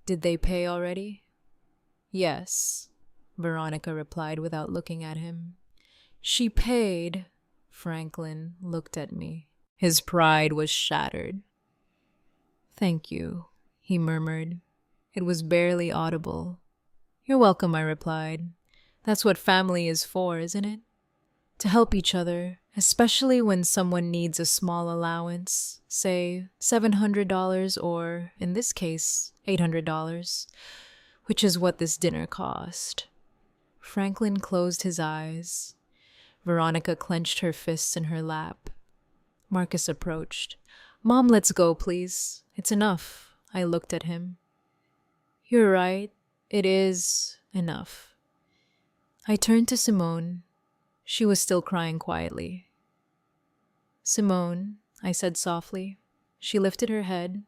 "Did they pay already?" "Yes," Veronica replied without looking at him. "She paid." Franklin looked at me. His pride was shattered. "Thank you," he murmured. It was barely audible. "You're welcome," I replied. "That's what family is for, isn't it? To help each other, especially when someone needs a small allowance, say $700 or, in this case, $800, which is what this dinner cost." Franklin closed his eyes. Veronica clenched her fists in her lap. Marcus approached. Mom, let's go, please. It's enough. I looked at him. You're right. It is enough. I turned to Simone. She was still crying quietly. Simone, I said softly. She lifted her head.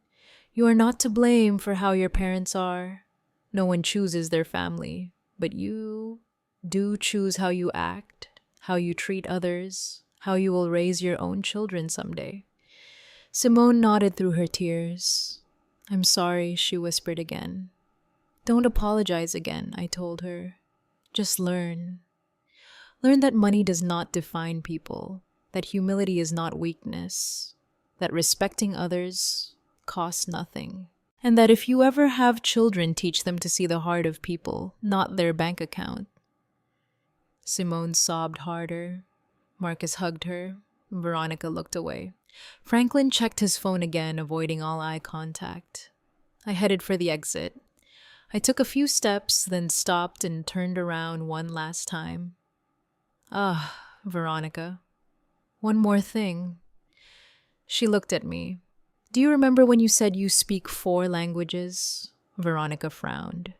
You are not to blame for how your parents are. No one chooses their family, but you do choose how you act, how you treat others, how you will raise your own children someday. Simone nodded through her tears. I'm sorry, she whispered again. Don't apologize again, I told her. Just learn. Learn that money does not define people, that humility is not weakness, that respecting others costs nothing, and that if you ever have children, teach them to see the heart of people, not their bank account. Simone sobbed harder. Marcus hugged her. Veronica looked away. Franklin checked his phone again, avoiding all eye contact. I headed for the exit. I took a few steps, then stopped and turned around one last time. Ah, Veronica. One more thing. She looked at me. Do you remember when you said you speak 4 languages? Veronica frowned.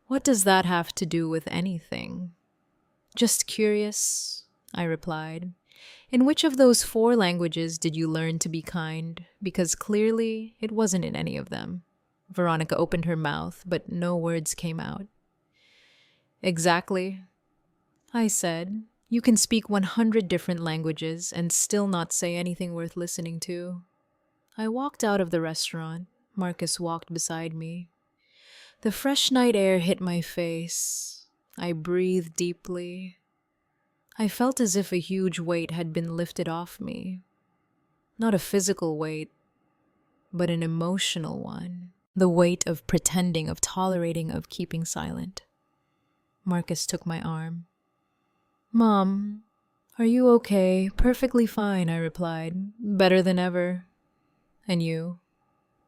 What does that have to do with anything? Just curious, I replied. In which of those 4 languages did you learn to be kind? Because clearly it wasn't in any of them. Veronica opened her mouth, but no words came out. Exactly, I said. You can speak 100 different languages and still not say anything worth listening to. I walked out of the restaurant. Marcus walked beside me. The fresh night air hit my face. I breathed deeply. I felt as if a huge weight had been lifted off me. Not a physical weight, but an emotional one. The weight of pretending, of tolerating, of keeping silent. Marcus took my arm. Mom, are you okay? Perfectly fine, I replied. Better than ever. And you?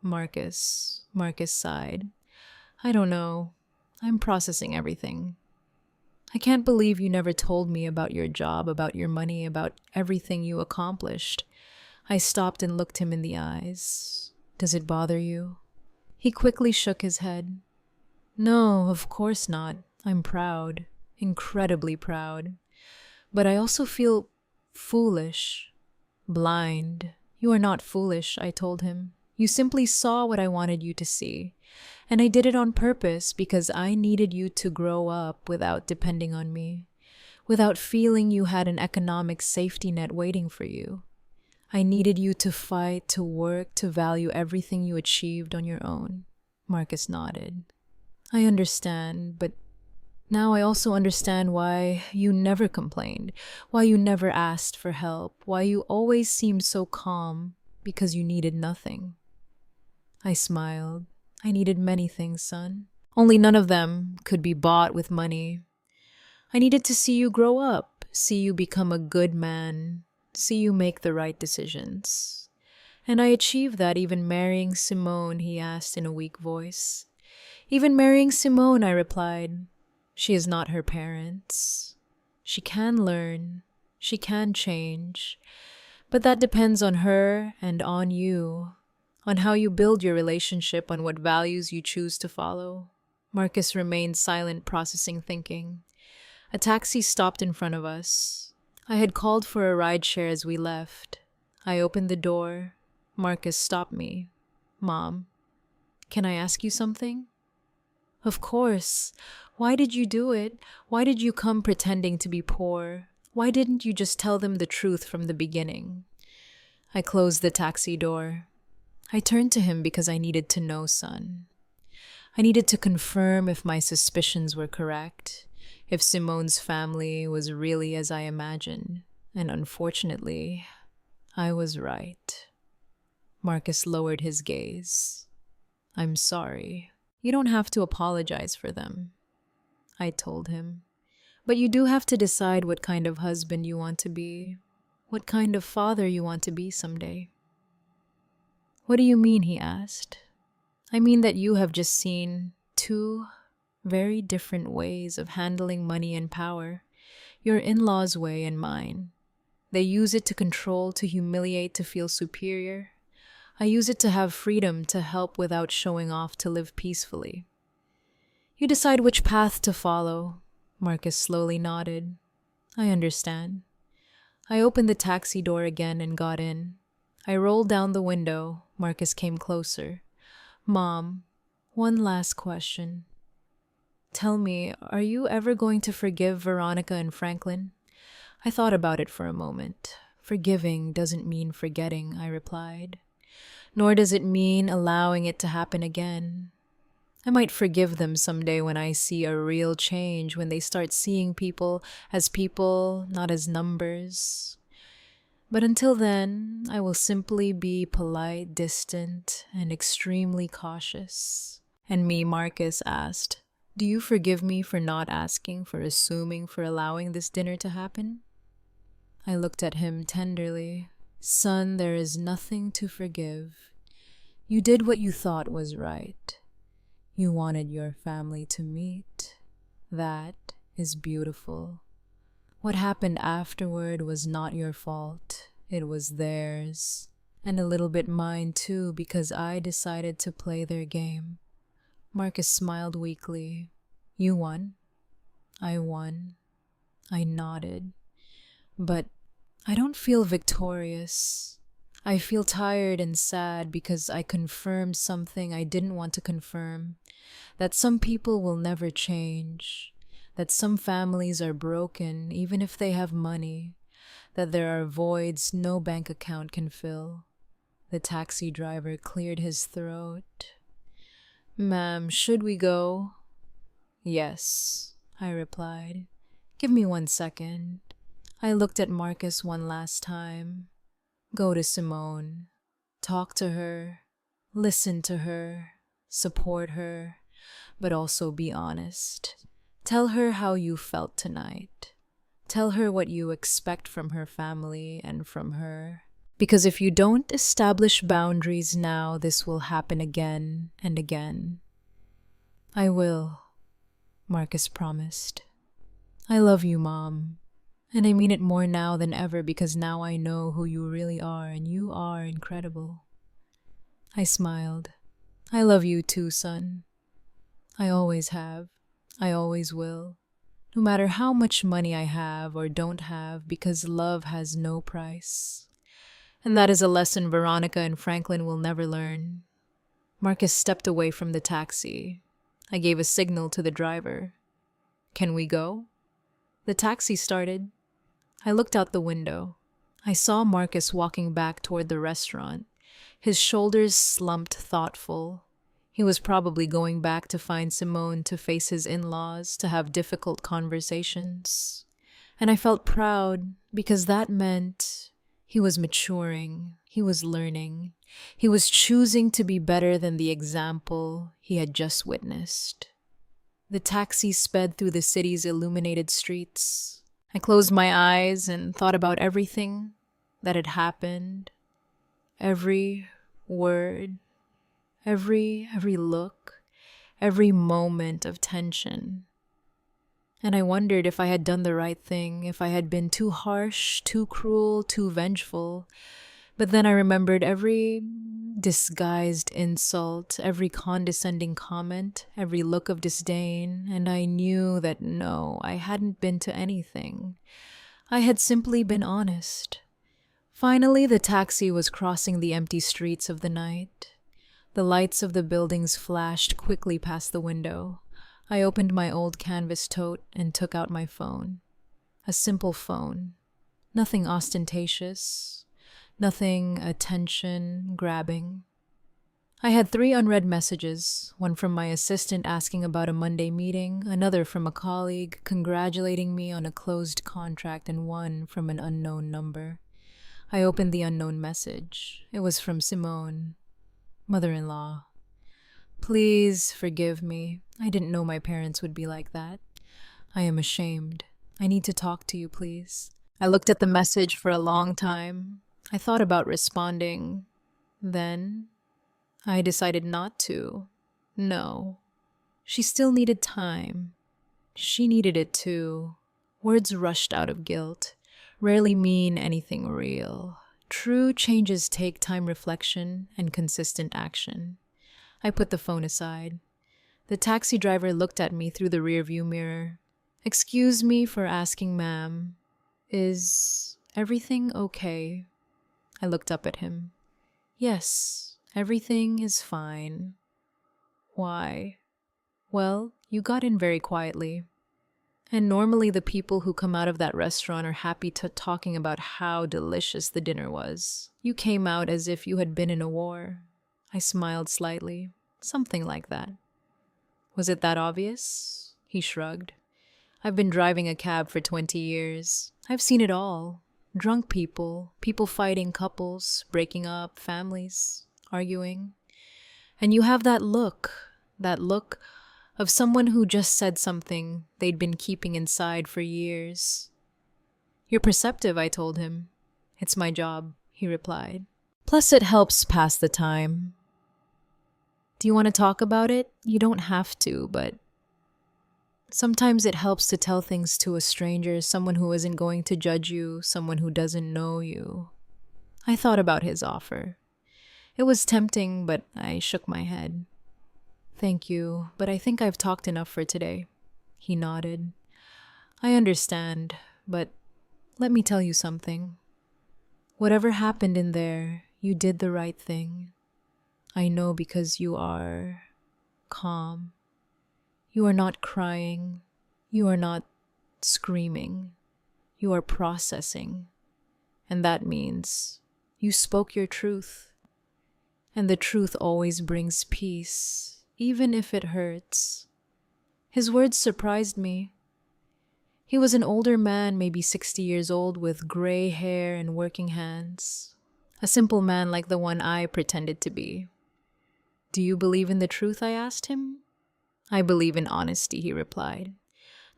Marcus sighed. I don't know. I'm processing everything. I can't believe you never told me about your job, about your money, about everything you accomplished. I stopped and looked him in the eyes. Does it bother you? He quickly shook his head. No, of course not. I'm proud. Incredibly proud. But I also feel foolish. Blind. You are not foolish, I told him. You simply saw what I wanted you to see. And I did it on purpose because I needed you to grow up without depending on me, without feeling you had an economic safety net waiting for you. I needed you to fight, to work, to value everything you achieved on your own. Marcus nodded. I understand, but now I also understand why you never complained, why you never asked for help, why you always seemed so calm, because you needed nothing. I smiled. I needed many things, son. Only none of them could be bought with money. I needed to see you grow up, see you become a good man, see you make the right decisions. And I achieved that even marrying Simone, he asked in a weak voice. Even marrying Simone, I replied. She is not her parents. She can learn. She can change. But that depends on her and on you, on how you build your relationship, on what values you choose to follow. Marcus remained silent, processing thinking. A taxi stopped in front of us. I had called for a rideshare as we left. I opened the door. Marcus stopped me. Mom, can I ask you something? Of course. Why did you do it? Why did you come pretending to be poor? Why didn't you just tell them the truth from the beginning? I closed the taxi door. I turned to him because I needed to know, son. I needed to confirm if my suspicions were correct, if Simone's family was really as I imagined, and unfortunately, I was right. Marcus lowered his gaze. I'm sorry. You don't have to apologize for them, I told him. But you do have to decide what kind of husband you want to be, what kind of father you want to be someday. What do you mean, he asked. I mean that you have just seen 2 very different ways of handling money and power. Your in-laws' way and mine. They use it to control, to humiliate, to feel superior. I use it to have freedom, to help without showing off, to live peacefully. You decide which path to follow. Marcus slowly nodded. I understand. I opened the taxi door again and got in. I rolled down the window. Marcus came closer. Mom, one last question. Tell me, are you ever going to forgive Veronica and Franklin? I thought about it for a moment. Forgiving doesn't mean forgetting, I replied. Nor does it mean allowing it to happen again. I might forgive them someday when I see a real change, when they start seeing people, not as numbers. But until then, I will simply be polite, distant, and extremely cautious. And me, Marcus asked, do you forgive me for not asking, for assuming, for allowing this dinner to happen? I looked at him tenderly. Son, there is nothing to forgive. You did what you thought was right. You wanted your family to meet. That is beautiful. What happened afterward was not your fault. It was theirs. And a little bit mine too, because I decided to play their game. Marcus smiled weakly. You won. I won. I nodded. But I don't feel victorious. I feel tired and sad because I confirmed something I didn't want to confirm. That some people will never change. That some families are broken even if they have money. That there are voids no bank account can fill. The taxi driver cleared his throat. Ma'am, should we go? Yes, I replied. Give me 1 second. I looked at Marcus one last time. Go to Simone. Talk to her. Listen to her. Support her. But also be honest. Tell her how you felt tonight. Tell her what you expect from her family and from her. Because if you don't establish boundaries now, this will happen again and again. I will, Marcus promised. I love you, Mom. And I mean it more now than ever because now I know who you really are, and you are incredible. I smiled. I love you too, son. I always have. I always will. No matter how much money I have or don't have, because love has no price. And that is a lesson Veronica and Franklin will never learn. Marcus stepped away from the taxi. I gave a signal to the driver. Can we go? The taxi started. I looked out the window. I saw Marcus walking back toward the restaurant, his shoulders slumped, thoughtful. He was probably going back to find Simone, to face his in-laws, to have difficult conversations. And I felt proud because that meant he was maturing, he was learning, he was choosing to be better than the example he had just witnessed. The taxi sped through the city's illuminated streets. I closed my eyes and thought about everything that had happened, every word, every look, every moment of tension. And I wondered if I had done the right thing, if I had been too harsh, too cruel, too vengeful. But then I remembered every disguised insult, every condescending comment, every look of disdain, and I knew that no, I hadn't been to anything. I had simply been honest. Finally, the taxi was crossing the empty streets of the night. The lights of the buildings flashed quickly past the window. I opened my old canvas tote and took out my phone. A simple phone. Nothing ostentatious. Nothing attention-grabbing. I had 3 unread messages, one from my assistant asking about a Monday meeting, another from a colleague congratulating me on a closed contract, and one from an unknown number. I opened the unknown message. It was from Simone, mother-in-law. Please forgive me. I didn't know my parents would be like that. I am ashamed. I need to talk to you, please. I looked at the message for a long time. I thought about responding. Then I decided not to. No. She still needed time. She needed it too. Words rushed out of guilt rarely mean anything real. True changes take time, reflection, and consistent action. I put the phone aside. The taxi driver looked at me through the rearview mirror. "Excuse me for asking, ma'am. Is everything okay?" I looked up at him. "Yes, everything is fine." "Why?" "Well, you got in very quietly. And normally the people who come out of that restaurant are happy to talking about how delicious the dinner was. You came out as if you had been in a war." I smiled slightly. "Something like that." "Was it that obvious?" He shrugged. "I've been driving a cab for 20 years. I've seen it all. Drunk people, people fighting, couples, breaking up, families, arguing. And you have that look of someone who just said something they'd been keeping inside for years." "You're perceptive," I told him. "It's my job," he replied. "Plus it helps pass the time." "Do you want to talk about it? You don't have to, but sometimes it helps to tell things to a stranger, someone who isn't going to judge you, someone who doesn't know you." I thought about his offer. It was tempting, but I shook my head. "Thank you, but I think I've talked enough for today." He nodded. "I understand, but let me tell you something. Whatever happened in there, you did the right thing. I know because you are calm. You are not crying. You are not screaming. You are processing. And that means you spoke your truth. And the truth always brings peace, even if it hurts." His words surprised me. He was an older man, maybe 60 years old, with gray hair and working hands. A simple man like the one I pretended to be. "Do you believe in the truth?" I asked him. "I believe in honesty," he replied.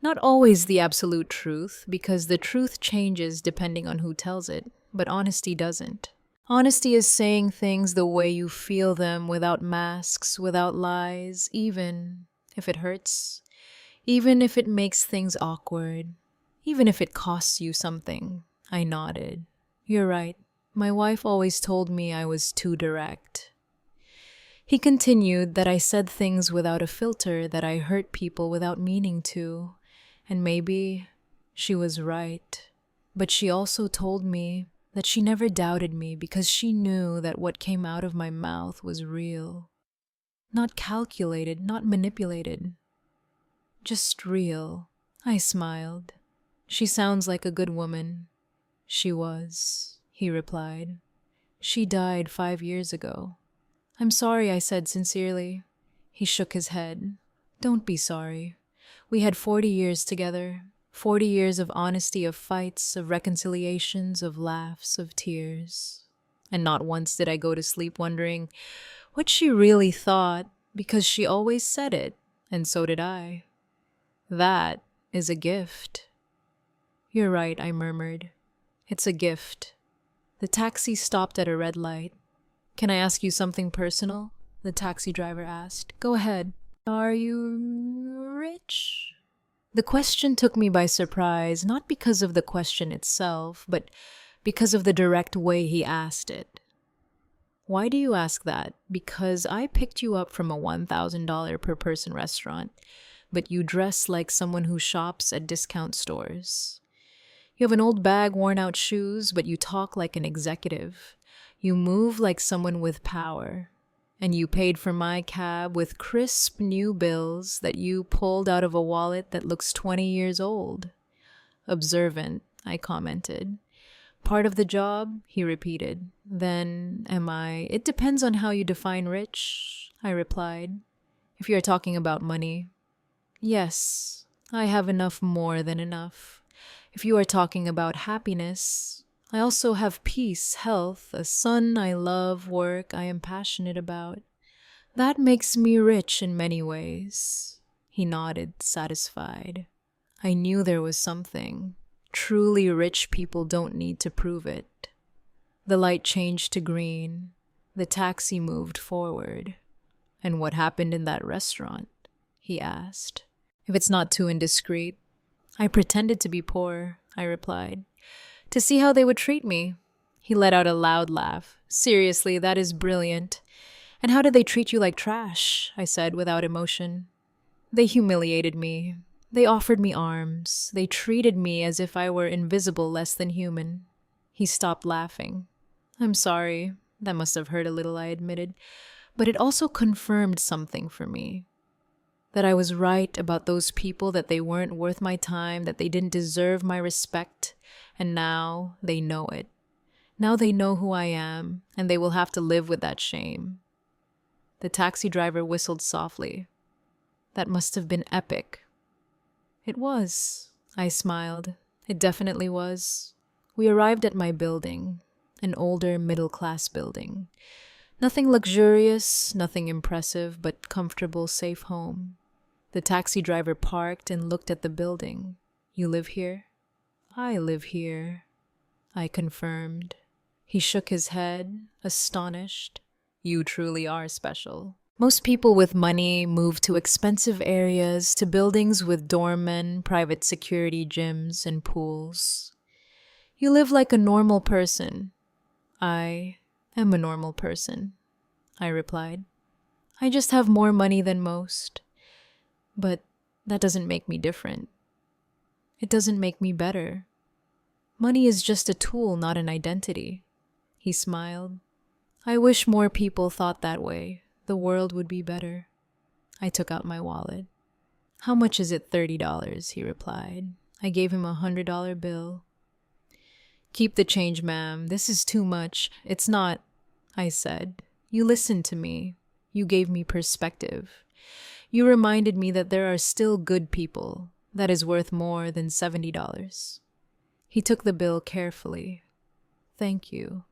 "Not always the absolute truth, because the truth changes depending on who tells it, but honesty doesn't. Honesty is saying things the way you feel them, without masks, without lies, even if it hurts, even if it makes things awkward, even if it costs you something." I nodded. "You're right. My wife always told me I was too direct." He continued that I said things without a filter, that I hurt people without meaning to, and maybe she was right. But she also told me that she never doubted me because she knew that what came out of my mouth was real. Not calculated, not manipulated. Just real. I smiled. "She sounds like a good woman." "She was," he replied. "She died 5 years ago." "I'm sorry," I said sincerely. He shook his head. "Don't be sorry. We had 40 years together. 40 years of honesty, of fights, of reconciliations, of laughs, of tears. And not once did I go to sleep wondering what she really thought, because she always said it, and so did I. That is a gift." "You're right," I murmured. "It's a gift." The taxi stopped at a red light. "Can I ask you something personal?" the taxi driver asked. "Go ahead." "Are you rich?" The question took me by surprise, not because of the question itself, but because of the direct way he asked it. "Why do you ask that?" "Because I picked you up from a $1,000 per person restaurant, but you dress like someone who shops at discount stores. You have an old bag, worn out shoes, but you talk like an executive. You move like someone with power. And you paid for my cab with crisp new bills that you pulled out of a wallet that looks 20 years old." "Observant," I commented. "Part of the job?" he repeated. "Then am I? It depends on how you define rich," I replied. "If you're talking about money, yes, I have enough, more than enough. If you are talking about happiness, I also have peace, health, a son I love, work I am passionate about. That makes me rich in many ways." He nodded, satisfied. I knew there was something. Truly rich people don't need to prove it. The light changed to green. The taxi moved forward. "And what happened in that restaurant?" he asked. "If it's not too indiscreet." I pretended to be poor, I replied, to see how they would treat me. He let out a loud laugh. Seriously, that is brilliant. And how did they treat you like trash? I said without emotion. They humiliated me. They offered me arms. They treated me as if I were invisible, less than human. He stopped laughing. I'm sorry. That must have hurt a little, I admitted. But it also confirmed something for me. That I was right about those people, that they weren't worth my time, that they didn't deserve my respect, and now they know it. Now they know who I am, and they will have to live with that shame. The taxi driver whistled softly. That must have been epic. It was, I smiled. It definitely was. We arrived at my building, an older middle-class building. Nothing luxurious, nothing impressive, but comfortable, safe home. The taxi driver parked and looked at the building. You live here? I live here, I confirmed. He shook his head, astonished. You truly are special. Most people with money move to expensive areas, to buildings with doormen, private security gyms, and pools. You live like a normal person. I am a normal person, I replied. I just have more money than most. But that doesn't make me different. It doesn't make me better. Money is just a tool, not an identity. He smiled. I wish more people thought that way. The world would be better. I took out my wallet. How much is it? $30, he replied. I gave him $100 bill. Keep the change, ma'am. This is too much. It's not, I said. You listened to me. You gave me perspective. You reminded me that there are still good people. That is worth more than $70. He took the bill carefully. Thank you.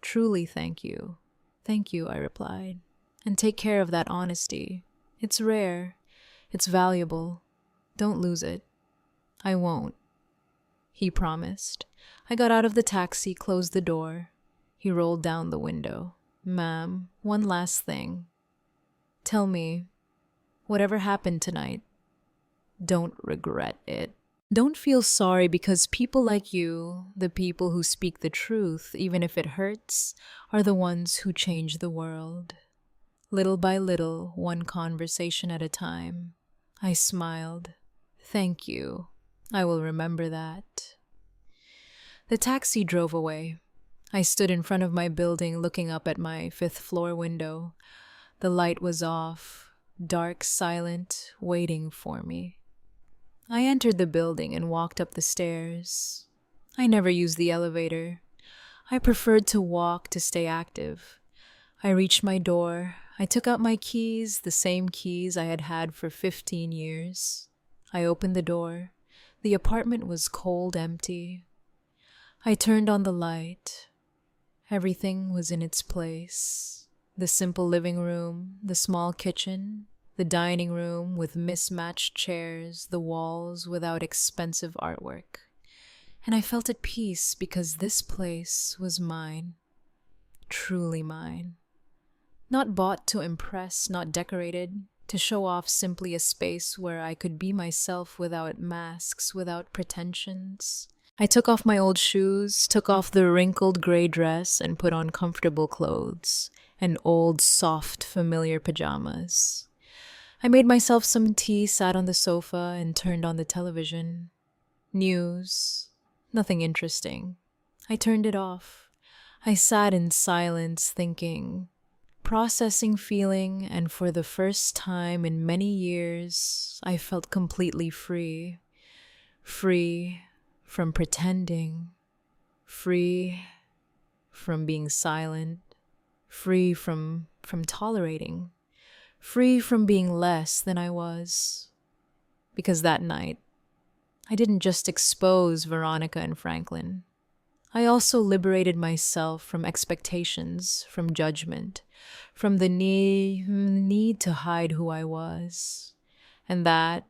Truly thank you. Thank you, I replied. And take care of that honesty. It's rare. It's valuable. Don't lose it. I won't. He promised. I got out of the taxi, closed the door. He rolled down the window. Ma'am, one last thing. Tell me, whatever happened tonight, don't regret it. Don't feel sorry because people like you, the people who speak the truth, even if it hurts, are the ones who change the world. Little by little, one conversation at a time. I smiled. Thank you. I will remember that. The taxi drove away. I stood in front of my building looking up at my fifth-floor window. The light was off, dark, silent, waiting for me. I entered the building and walked up the stairs. I never used the elevator. I preferred to walk to stay active. I reached my door. I took out my keys, the same keys I had had for 15 years. I opened the door. The apartment was cold, empty. I turned on the light. Everything was in its place. The simple living room, the small kitchen, the dining room with mismatched chairs, the walls without expensive artwork. And I felt at peace because this place was mine. Truly mine. Not bought to impress, not decorated, to show off, simply a space where I could be myself without masks, without pretensions. I took off my old shoes, took off the wrinkled gray dress, and put on comfortable clothes, and old, soft, familiar pajamas. I made myself some tea, sat on the sofa, and turned on the television. News. Nothing interesting. I turned it off. I sat in silence, thinking, processing, feeling, and for the first time in many years, I felt completely free. Free from pretending. Free from being silent. Free from tolerating. Free from being less than I was. Because that night, I didn't just expose Veronica and Franklin. I also liberated myself from expectations, from judgment, from the need to hide who I was. And that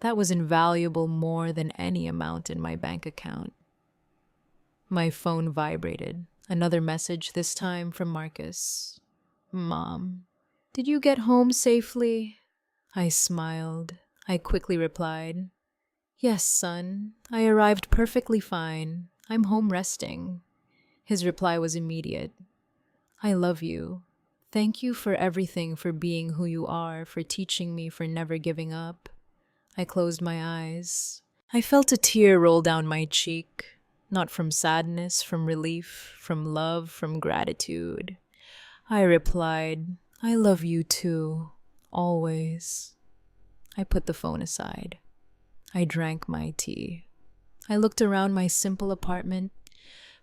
was invaluable, more than any amount in my bank account. My phone vibrated. Another message, this time from Marcus. Mom, did you get home safely? I smiled. I quickly replied, Yes, son. I arrived perfectly fine. I'm home resting. His reply was immediate. I love you. Thank you for everything, for being who you are, for teaching me, for never giving up. I closed my eyes. I felt a tear roll down my cheek, not from sadness, from relief, from love, from gratitude. I replied, I love you too, always. I put the phone aside. I drank my tea. I looked around my simple apartment,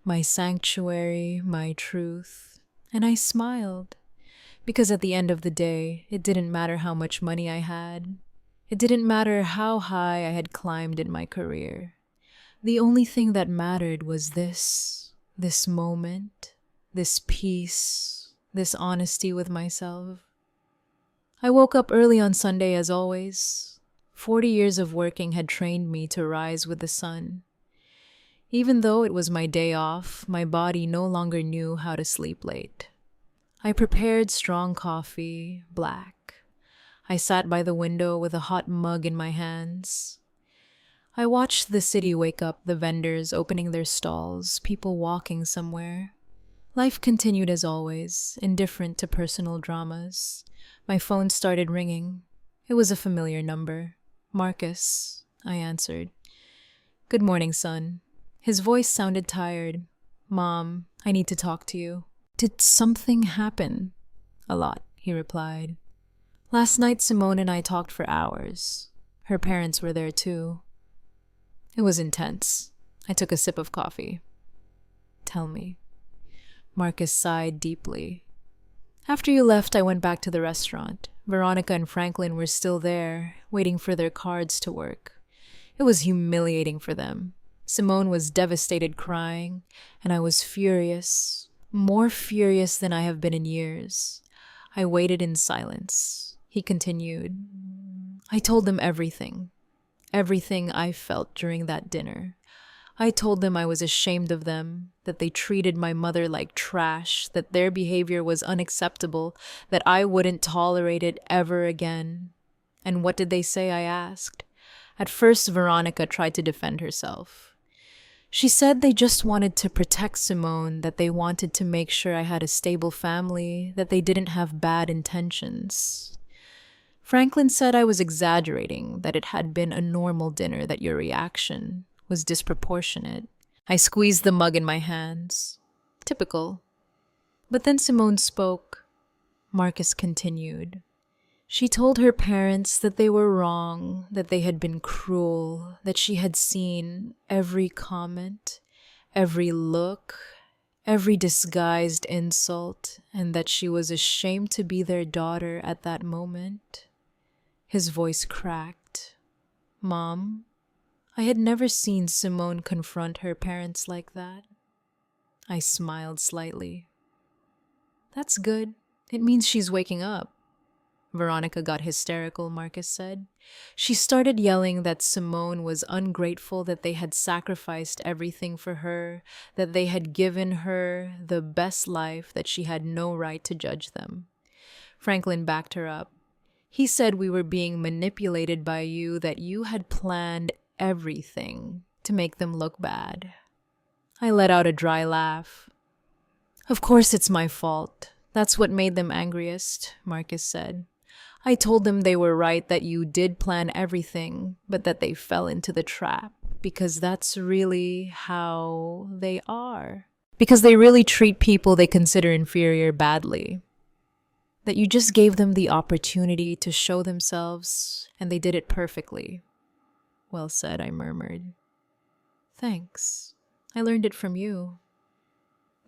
my sanctuary, my truth, and I smiled. Because at the end of the day, it didn't matter how much money I had. It didn't matter how high I had climbed in my career. The only thing that mattered was this moment, this peace, this honesty with myself. I woke up early on Sunday as always. 40 years of working had trained me to rise with the sun. Even though it was my day off, my body no longer knew how to sleep late. I prepared strong coffee, black. I sat by the window with a hot mug in my hands. I watched the city wake up, the vendors opening their stalls, people walking somewhere. Life continued as always, indifferent to personal dramas. My phone started ringing. It was a familiar number. Marcus, I answered. Good morning, son. His voice sounded tired. Mom, I need to talk to you. Did something happen? A lot, he replied. Last night, Simone and I talked for hours. Her parents were there too. It was intense. I took a sip of coffee. Tell me. Marcus sighed deeply. After you left, I went back to the restaurant. Veronica and Franklin were still there, waiting for their cards to work. It was humiliating for them. Simone was devastated, crying, and I was furious, more furious than I have been in years. I waited in silence. He continued. I told them everything I felt during that dinner. I told them I was ashamed of them, that they treated my mother like trash, that their behavior was unacceptable, that I wouldn't tolerate it ever again. And what did they say, I asked. At first, Veronica tried to defend herself. She said they just wanted to protect Simone, that they wanted to make sure I had a stable family, that they didn't have bad intentions. Franklin said I was exaggerating, that it had been a normal dinner, that your reaction was disproportionate. I squeezed the mug in my hands. Typical. But then Simone spoke. Marcus continued. She told her parents that they were wrong, that they had been cruel, that she had seen every comment, every look, every disguised insult, and that she was ashamed to be their daughter at that moment. His voice cracked. Mom, I had never seen Simone confront her parents like that. I smiled slightly. That's good. It means she's waking up. Veronica got hysterical, Marcus said. She started yelling that Simone was ungrateful, that they had sacrificed everything for her, that they had given her the best life, that she had no right to judge them. Franklin backed her up. He said we were being manipulated by you, that you had planned everything to make them look bad. I let out a dry laugh. Of course it's my fault. That's what made them angriest, Marcus said. I told them they were right, that you did plan everything, but that they fell into the trap, because that's really how they are. Because they really treat people they consider inferior badly. That you just gave them the opportunity to show themselves, and they did it perfectly. Well said, I murmured. Thanks. I learned it from you.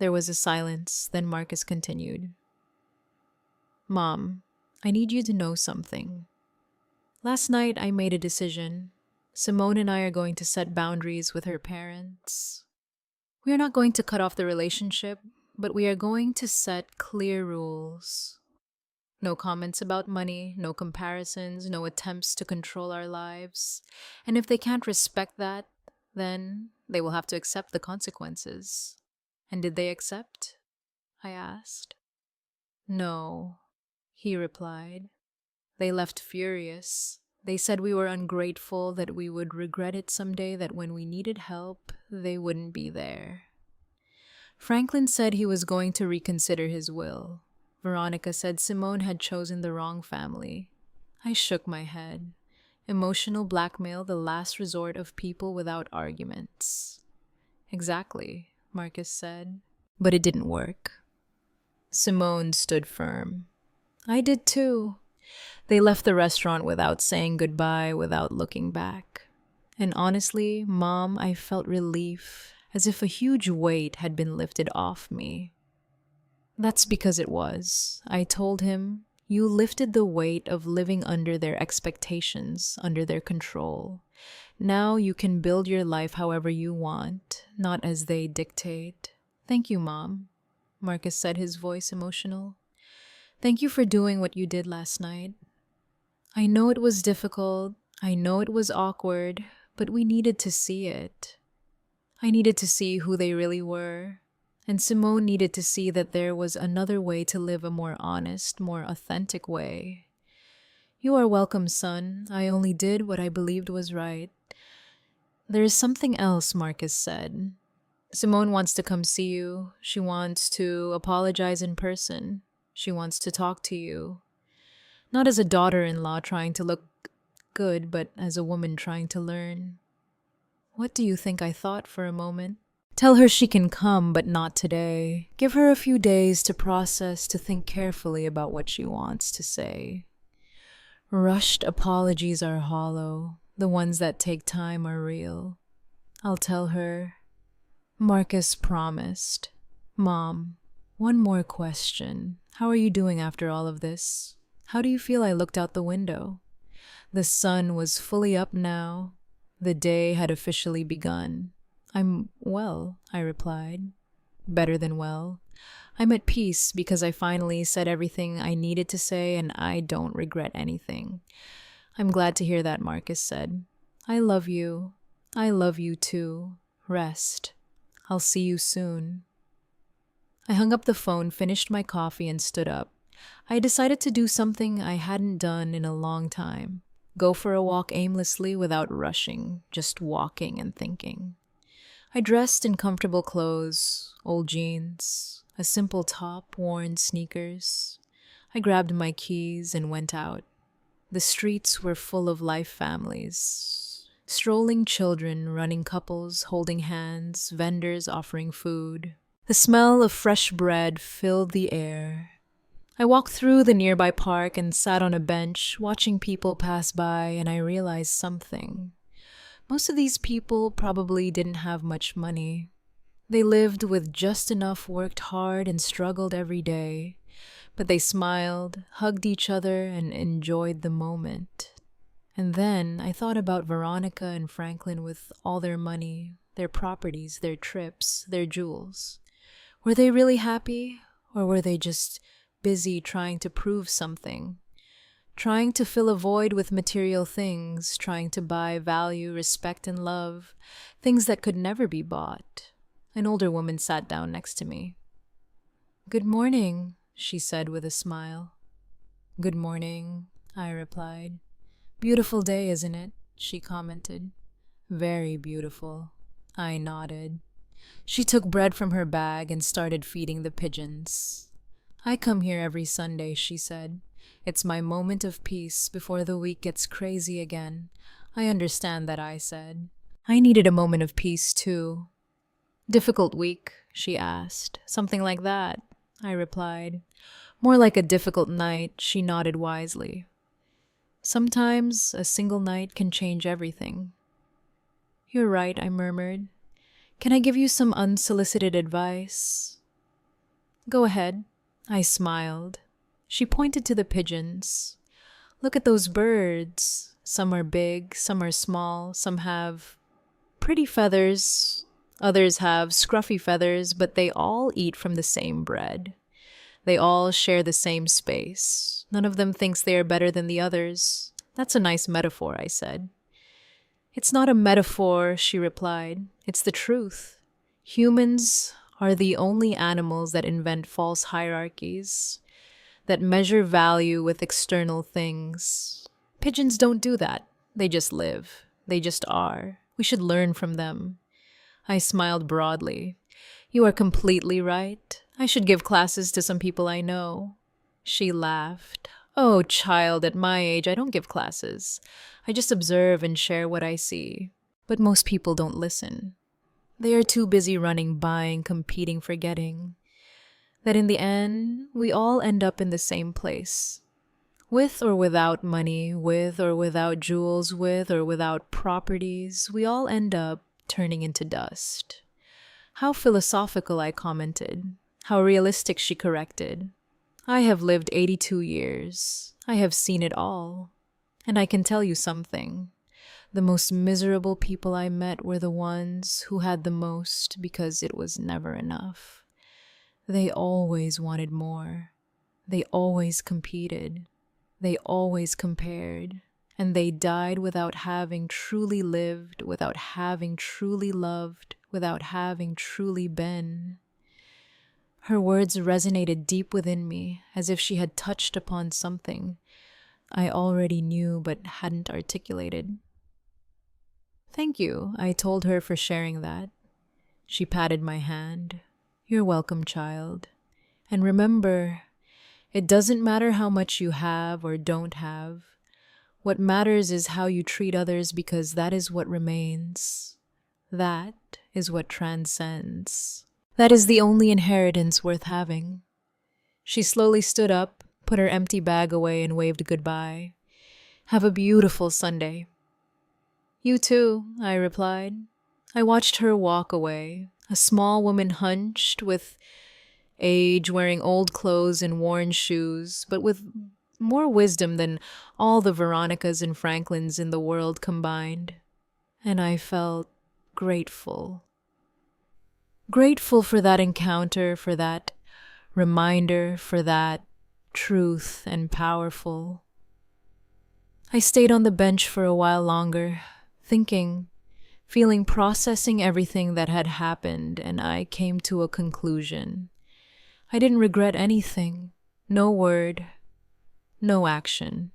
There was a silence, then Marcus continued. Mom, I need you to know something. Last night I made a decision. Simone and I are going to set boundaries with her parents. We are not going to cut off the relationship, but we are going to set clear rules. No comments about money, no comparisons, no attempts to control our lives. And if they can't respect that, then they will have to accept the consequences. And did they accept? I asked. No, he replied. They left furious. They said we were ungrateful, that we would regret it someday, that when we needed help, they wouldn't be there. Franklin said he was going to reconsider his will. Veronica said Simone had chosen the wrong family. I shook my head. Emotional blackmail, the last resort of people without arguments. Exactly, Marcus said. But it didn't work. Simone stood firm. I did too. They left the restaurant without saying goodbye, without looking back. And honestly, Mom, I felt relief, as if a huge weight had been lifted off me. That's because it was. I told him, you lifted the weight of living under their expectations, under their control. Now you can build your life however you want, not as they dictate. Thank you, Mom, Marcus said, his voice emotional. Thank you for doing what you did last night. I know it was difficult, I know it was awkward, but we needed to see it. I needed to see who they really were, and Simone needed to see that there was another way to live, a more honest, more authentic way. You are welcome, son. I only did what I believed was right. There is something else, Marcus said. Simone wants to come see you. She wants to apologize in person. She wants to talk to you. Not as a daughter-in-law trying to look good, but as a woman trying to learn. What do you think I thought for a moment? Tell her she can come, but not today. Give her a few days to process, to think carefully about what she wants to say. Rushed apologies are hollow. The ones that take time are real. I'll tell her. Marcus promised. Mom, one more question. How are you doing after all of this? How do you feel? I looked out the window. The sun was fully up now. The day had officially begun. I'm well, I replied. Better than well. I'm at peace because I finally said everything I needed to say and I don't regret anything. I'm glad to hear that, Marcus said. I love you. I love you too. Rest. I'll see you soon. I hung up the phone, finished my coffee, and stood up. I decided to do something I hadn't done in a long time. Go for a walk aimlessly without rushing, just walking and thinking. I dressed in comfortable clothes, old jeans, a simple top, worn sneakers. I grabbed my keys and went out. The streets were full of life families. Strolling children, running couples, holding hands, vendors offering food. The smell of fresh bread filled the air. I walked through the nearby park and sat on a bench, watching people pass by, and I realized something. Most of these people probably didn't have much money. They lived with just enough, worked hard, and struggled every day. But they smiled, hugged each other, and enjoyed the moment. And then I thought about Veronica and Franklin with all their money, their properties, their trips, their jewels. Were they really happy, or were they just busy trying to prove something? Trying to fill a void with material things, trying to buy value, respect, and love, things that could never be bought. An older woman sat down next to me. "Good morning," she said with a smile. "Good morning," I replied. "Beautiful day, isn't it?" she commented. "Very beautiful." I nodded. She took bread from her bag and started feeding the pigeons. "I come here every Sunday," she said. "It's my moment of peace before the week gets crazy again." "I understand that," I said. I needed a moment of peace, too. "Difficult week?" she asked. "Something like that," I replied. "More like a difficult night," she nodded wisely. "Sometimes a single night can change everything." "You're right," I murmured. "Can I give you some unsolicited advice?" "Go ahead." I smiled. She pointed to the pigeons. "Look at those birds. Some are big, some are small, some have pretty feathers, others have scruffy feathers, but they all eat from the same bread. They all share the same space. None of them thinks they are better than the others. That's a nice metaphor," I said. "It's not a metaphor," she replied. "It's the truth. Humans are the only animals that invent false hierarchies, that measure value with external things. Pigeons don't do that. They just live. They just are. We should learn from them. I smiled broadly. You are completely right. I should give classes to some people I know. She laughed. Oh, child, at my age, I don't give classes. I just observe and share what I see. But most people don't listen. They are too busy running, buying, competing, forgetting that in the end, we all end up in the same place. With or without money, with or without jewels, with or without properties, we all end up turning into dust. How philosophical, I commented. How realistic, she corrected. I have lived 82 years. I have seen it all. And I can tell you something. The most miserable people I met were the ones who had the most because it was never enough. They always wanted more. They always competed. They always compared. And they died without having truly lived, without having truly loved, without having truly been. Her words resonated deep within me, as if she had touched upon something I already knew but hadn't articulated. Thank you, I told her, for sharing that. She patted my hand. You're welcome, child. And remember, it doesn't matter how much you have or don't have. What matters is how you treat others, because that is what remains. That is what transcends. That is the only inheritance worth having. She slowly stood up, put her empty bag away, and waved goodbye. Have a beautiful Sunday. You too, I replied. I watched her walk away, a small woman hunched with age, wearing old clothes and worn shoes, but with more wisdom than all the Veronicas and Franklins in the world combined. And I felt grateful. Grateful for that encounter, for that reminder, for that truth and powerful. I stayed on the bench for a while longer, thinking, feeling, processing everything that had happened, and I came to a conclusion. I didn't regret anything, no word, no action,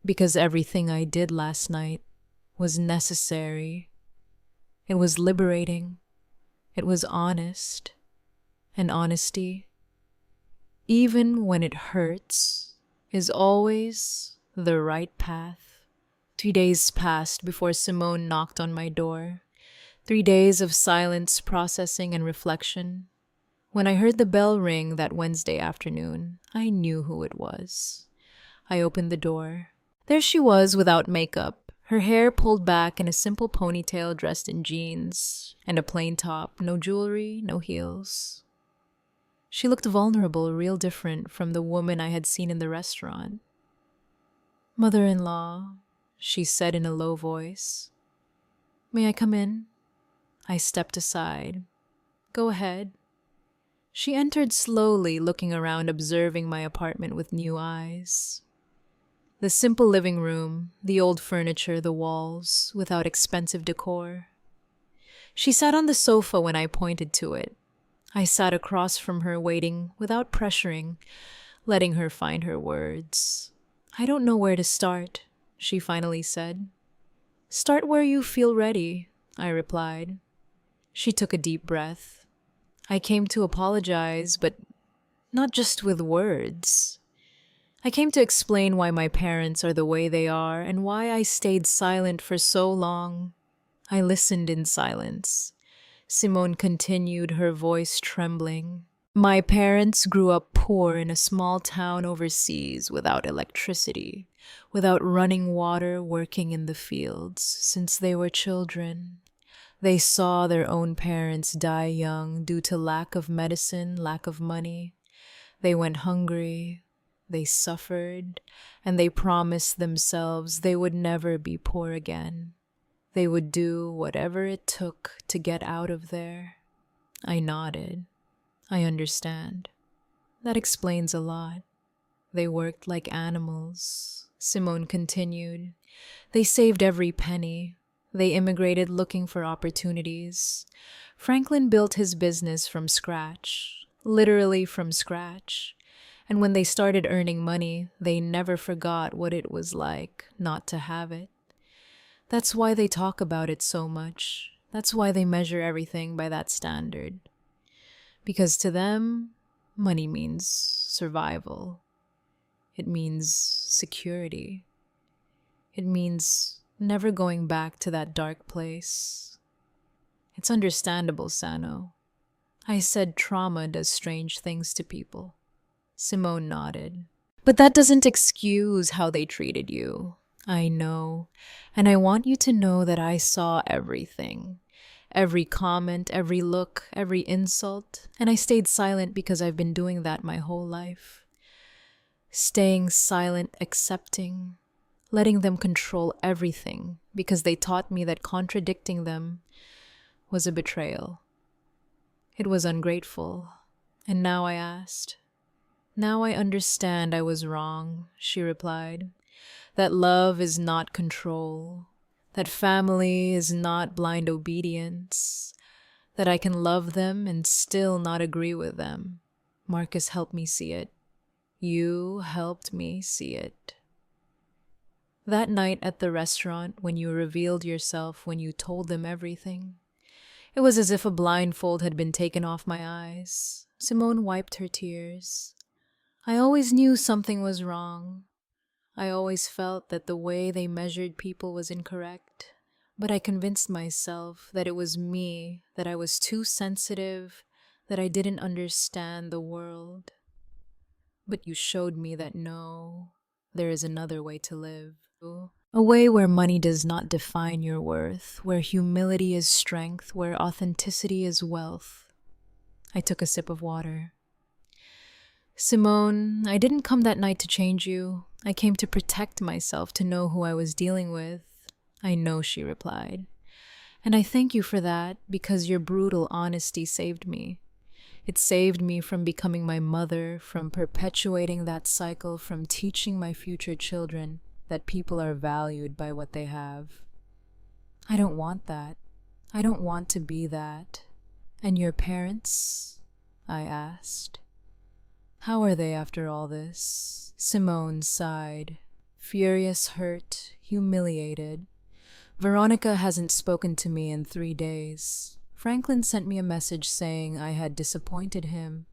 because everything I did last night was necessary. It was liberating. It was honest. And honesty, even when it hurts, is always the right path. 3 days passed before Simone knocked on my door. 3 days of silence, processing, and reflection. When I heard the bell ring that Wednesday afternoon, I knew who it was. I opened the door. There she was without makeup, her hair pulled back in a simple ponytail, dressed in jeans and a plain top, no jewelry, no heels. She looked vulnerable, real different from the woman I had seen in the restaurant. "Mother-in-law," she said in a low voice. "May I come in?" I stepped aside. "Go ahead." She entered slowly, looking around, observing my apartment with new eyes. The simple living room, the old furniture, the walls, without expensive decor. She sat on the sofa when I pointed to it. I sat across from her, waiting, without pressuring, letting her find her words. "I don't know where to start," she finally said. "Start where you feel ready," I replied. She took a deep breath. "I came to apologize, but not just with words. I came to explain why my parents are the way they are and why I stayed silent for so long." I listened in silence. Simone continued, her voice trembling. "My parents grew up poor in a small town overseas, without electricity, without running water, working in the fields, since they were children. They saw their own parents die young due to lack of medicine, lack of money. They went hungry, they suffered, and they promised themselves they would never be poor again. They would do whatever it took to get out of there." I nodded. "I understand. That explains a lot. They worked like animals," Simone continued. "They saved every penny. They immigrated looking for opportunities. Franklin built his business from scratch, literally from scratch. And when they started earning money, they never forgot what it was like not to have it. That's why they talk about it so much. That's why they measure everything by that standard. Because to them, money means survival. It means security. It means never going back to that dark place. It's understandable, Sano. I said trauma does strange things to people. Simone nodded. But that doesn't excuse how they treated you. I know. And I want you to know that I saw everything. Every comment, every look, every insult. And I stayed silent because I've been doing that my whole life. Staying silent, accepting, letting them control everything because they taught me that contradicting them was a betrayal. It was ungrateful. And now I asked. Now I understand I was wrong, she replied. That love is not control. That family is not blind obedience. That I can love them and still not agree with them. Marcus helped me see it. You helped me see it. That night at the restaurant, when you revealed yourself, when you told them everything, it was as if a blindfold had been taken off my eyes. Simone wiped her tears. I always knew something was wrong. I always felt that the way they measured people was incorrect. But I convinced myself that it was me, that I was too sensitive, that I didn't understand the world. But you showed me that no, there is another way to live. A way where money does not define your worth, where humility is strength, where authenticity is wealth. I took a sip of water. Simone, I didn't come that night to change you. I came to protect myself, to know who I was dealing with. I know, she replied. And I thank you for that, because your brutal honesty saved me. It saved me from becoming my mother, from perpetuating that cycle, from teaching my future children that people are valued by what they have. I don't want that. I don't want to be that. And your parents? I asked. How are they after all this? Simone sighed, furious, hurt, humiliated. Veronica hasn't spoken to me in 3 days. Franklin sent me a message saying I had disappointed him,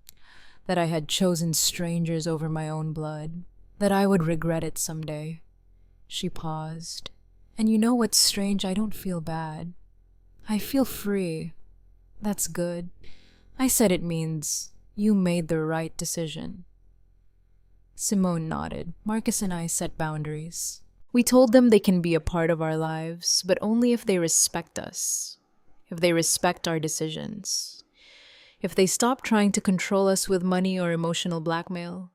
that I had chosen strangers over my own blood, that I would regret it someday. She paused. And you know what's strange? I don't feel bad. I feel free. That's good. I said it means you made the right decision. Simone nodded. Marcus and I set boundaries. We told them they can be a part of our lives, but only if they respect us, if they respect our decisions, if they stop trying to control us with money or emotional blackmail.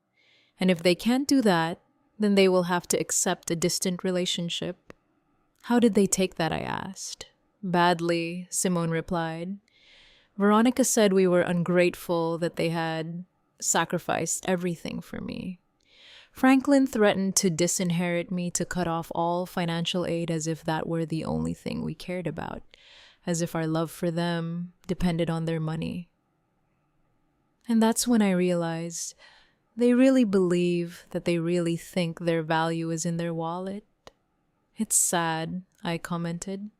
And if they can't do that, then they will have to accept a distant relationship. How did they take that, I asked. Badly, Simone replied. Veronica said we were ungrateful, that they had sacrificed everything for me. Franklin threatened to disinherit me, to cut off all financial aid, as if that were the only thing we cared about, as if our love for them depended on their money. And that's when I realized they really believe, that they really think their value is in their wallet. It's sad, I commented.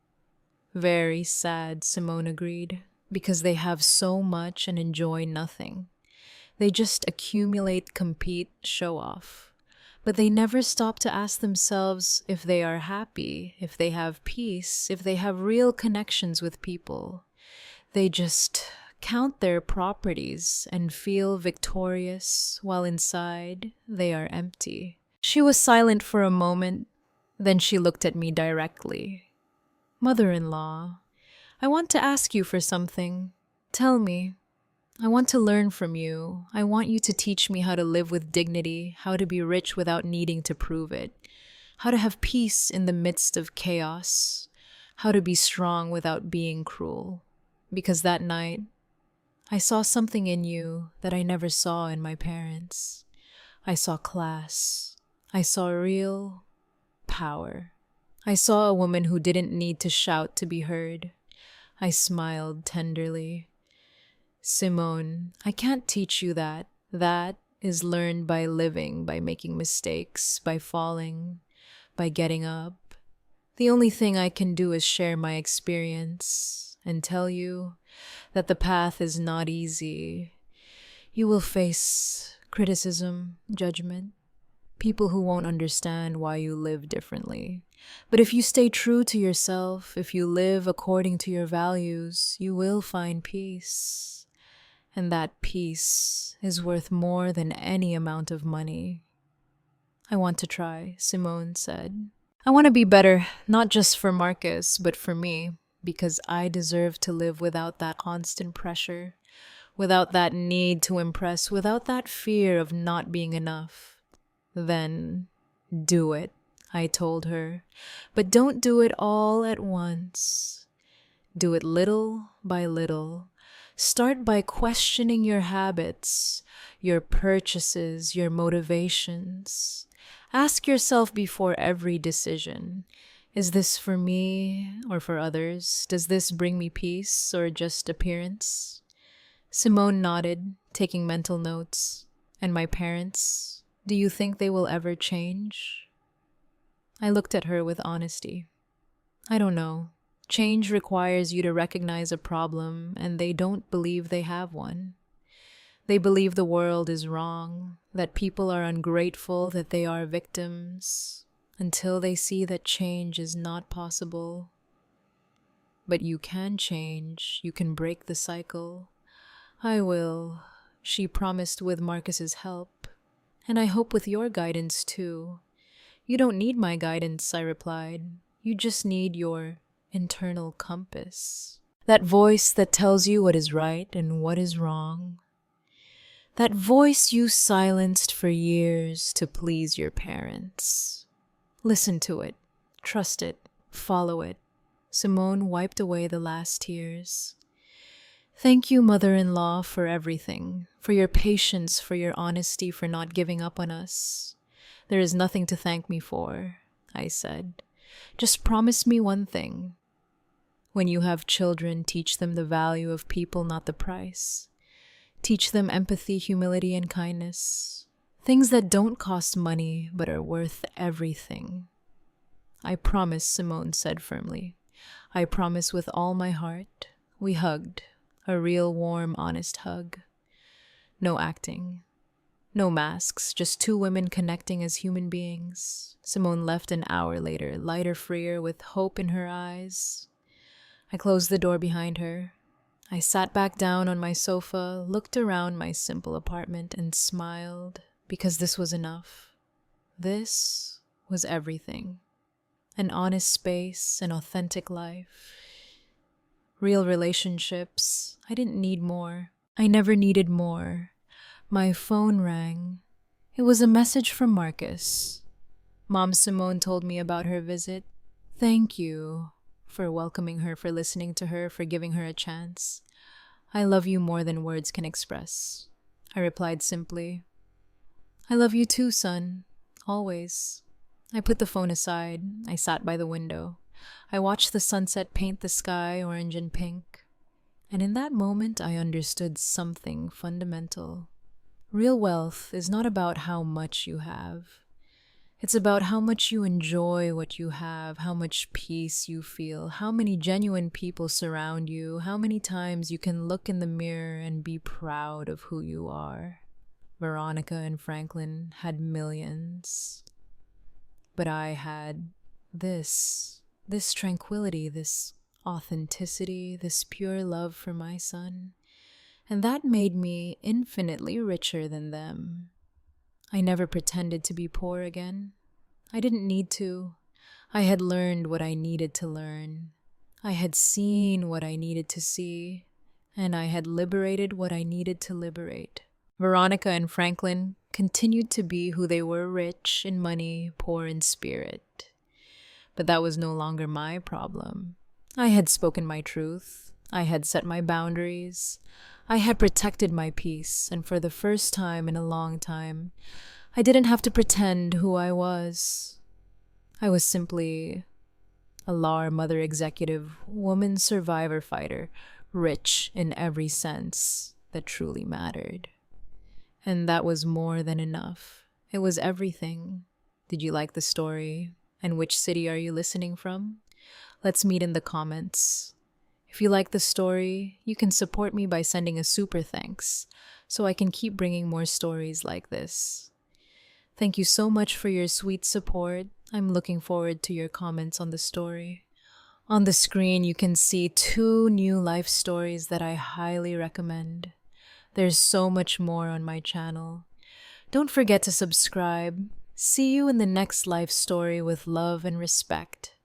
Very sad, Simone agreed, because they have so much and enjoy nothing. They just accumulate, compete, show off. But they never stop to ask themselves if they are happy, if they have peace, if they have real connections with people. They just count their properties and feel victorious, while inside they are empty. She was silent for a moment, then she looked at me directly. Mother-in-law, I want to ask you for something. Tell me. I want to learn from you. I want you to teach me how to live with dignity, how to be rich without needing to prove it, how to have peace in the midst of chaos, how to be strong without being cruel. Because that night, I saw something in you that I never saw in my parents. I saw class. I saw real power. I saw a woman who didn't need to shout to be heard. I smiled tenderly. Simone, I can't teach you that. That is learned by living, by making mistakes, by falling, by getting up. The only thing I can do is share my experience and tell you that the path is not easy. You will face criticism, judgment, people who won't understand why you live differently. But if you stay true to yourself, if you live according to your values, you will find peace. And that peace is worth more than any amount of money. I want to try, Simone said. I want to be better, not just for Marcus, but for me, because I deserve to live without that constant pressure, without that need to impress, without that fear of not being enough. Then do it, I told her. But don't do it all at once. Do it little by little. Start by questioning your habits, your purchases, your motivations. Ask yourself before every decision, is this for me or for others? Does this bring me peace or just appearance? Simone nodded, taking mental notes. And my parents, do you think they will ever change? I looked at her with honesty. I don't know. Change requires you to recognize a problem, and they don't believe they have one. They believe the world is wrong, that people are ungrateful, that they are victims, until they see that change is not possible. But you can change, you can break the cycle. I will, she promised with Marcus's help. And I hope with your guidance too. You don't need my guidance, I replied. You just need your internal compass. That voice that tells you what is right and what is wrong. That voice you silenced for years to please your parents. Listen to it, trust it, follow it. Simone wiped away the last tears. Thank you, mother-in-law, for everything, for your patience, for your honesty, for not giving up on us. There is nothing to thank me for, I said. Just promise me one thing. When you have children, teach them the value of people, not the price. Teach them empathy, humility, and kindness. Things that don't cost money, but are worth everything. I promise, Simone said firmly. I promise with all my heart. We hugged. A real warm, honest hug. No acting. No masks, just two women connecting as human beings. Simone left an hour later, lighter, freer, with hope in her eyes. I closed the door behind her. I sat back down on my sofa, looked around my simple apartment, and smiled, because this was enough. This was everything. An honest space, an authentic life. Real relationships. I didn't need more. I never needed more. My phone rang. It was a message from Marcus. Mom Simone told me about her visit. Thank you for welcoming her, for listening to her, for giving her a chance. I love you more than words can express. I replied simply. I love you too, son. Always. I put the phone aside. I sat by the window. I watched the sunset paint the sky orange and pink. And in that moment, I understood something fundamental. Real wealth is not about how much you have. It's about how much you enjoy what you have, how much peace you feel, how many genuine people surround you, how many times you can look in the mirror and be proud of who you are. Veronica and Franklin had millions. But I had this tranquility, this authenticity, this pure love for my son. And that made me infinitely richer than them. I never pretended to be poor again. I didn't need to. I had learned what I needed to learn. I had seen what I needed to see. And I had liberated what I needed to liberate. Veronica and Franklin continued to be who they were, rich in money, poor in spirit. But that was no longer my problem. I had spoken my truth. I had set my boundaries. I had protected my peace, and for the first time in a long time, I didn't have to pretend who I was. I was simply a LAR mother executive, woman survivor fighter, rich in every sense that truly mattered. And that was more than enough. It was everything. Did you like the story? And which city are you listening from? Let's meet in the comments. If you like the story, you can support me by sending a super thanks so I can keep bringing more stories like this. Thank you so much for your sweet support. I'm looking forward to your comments on the story. On the screen, you can see two new life stories that I highly recommend. There's so much more on my channel. Don't forget to subscribe. See you in the next life story with love and respect.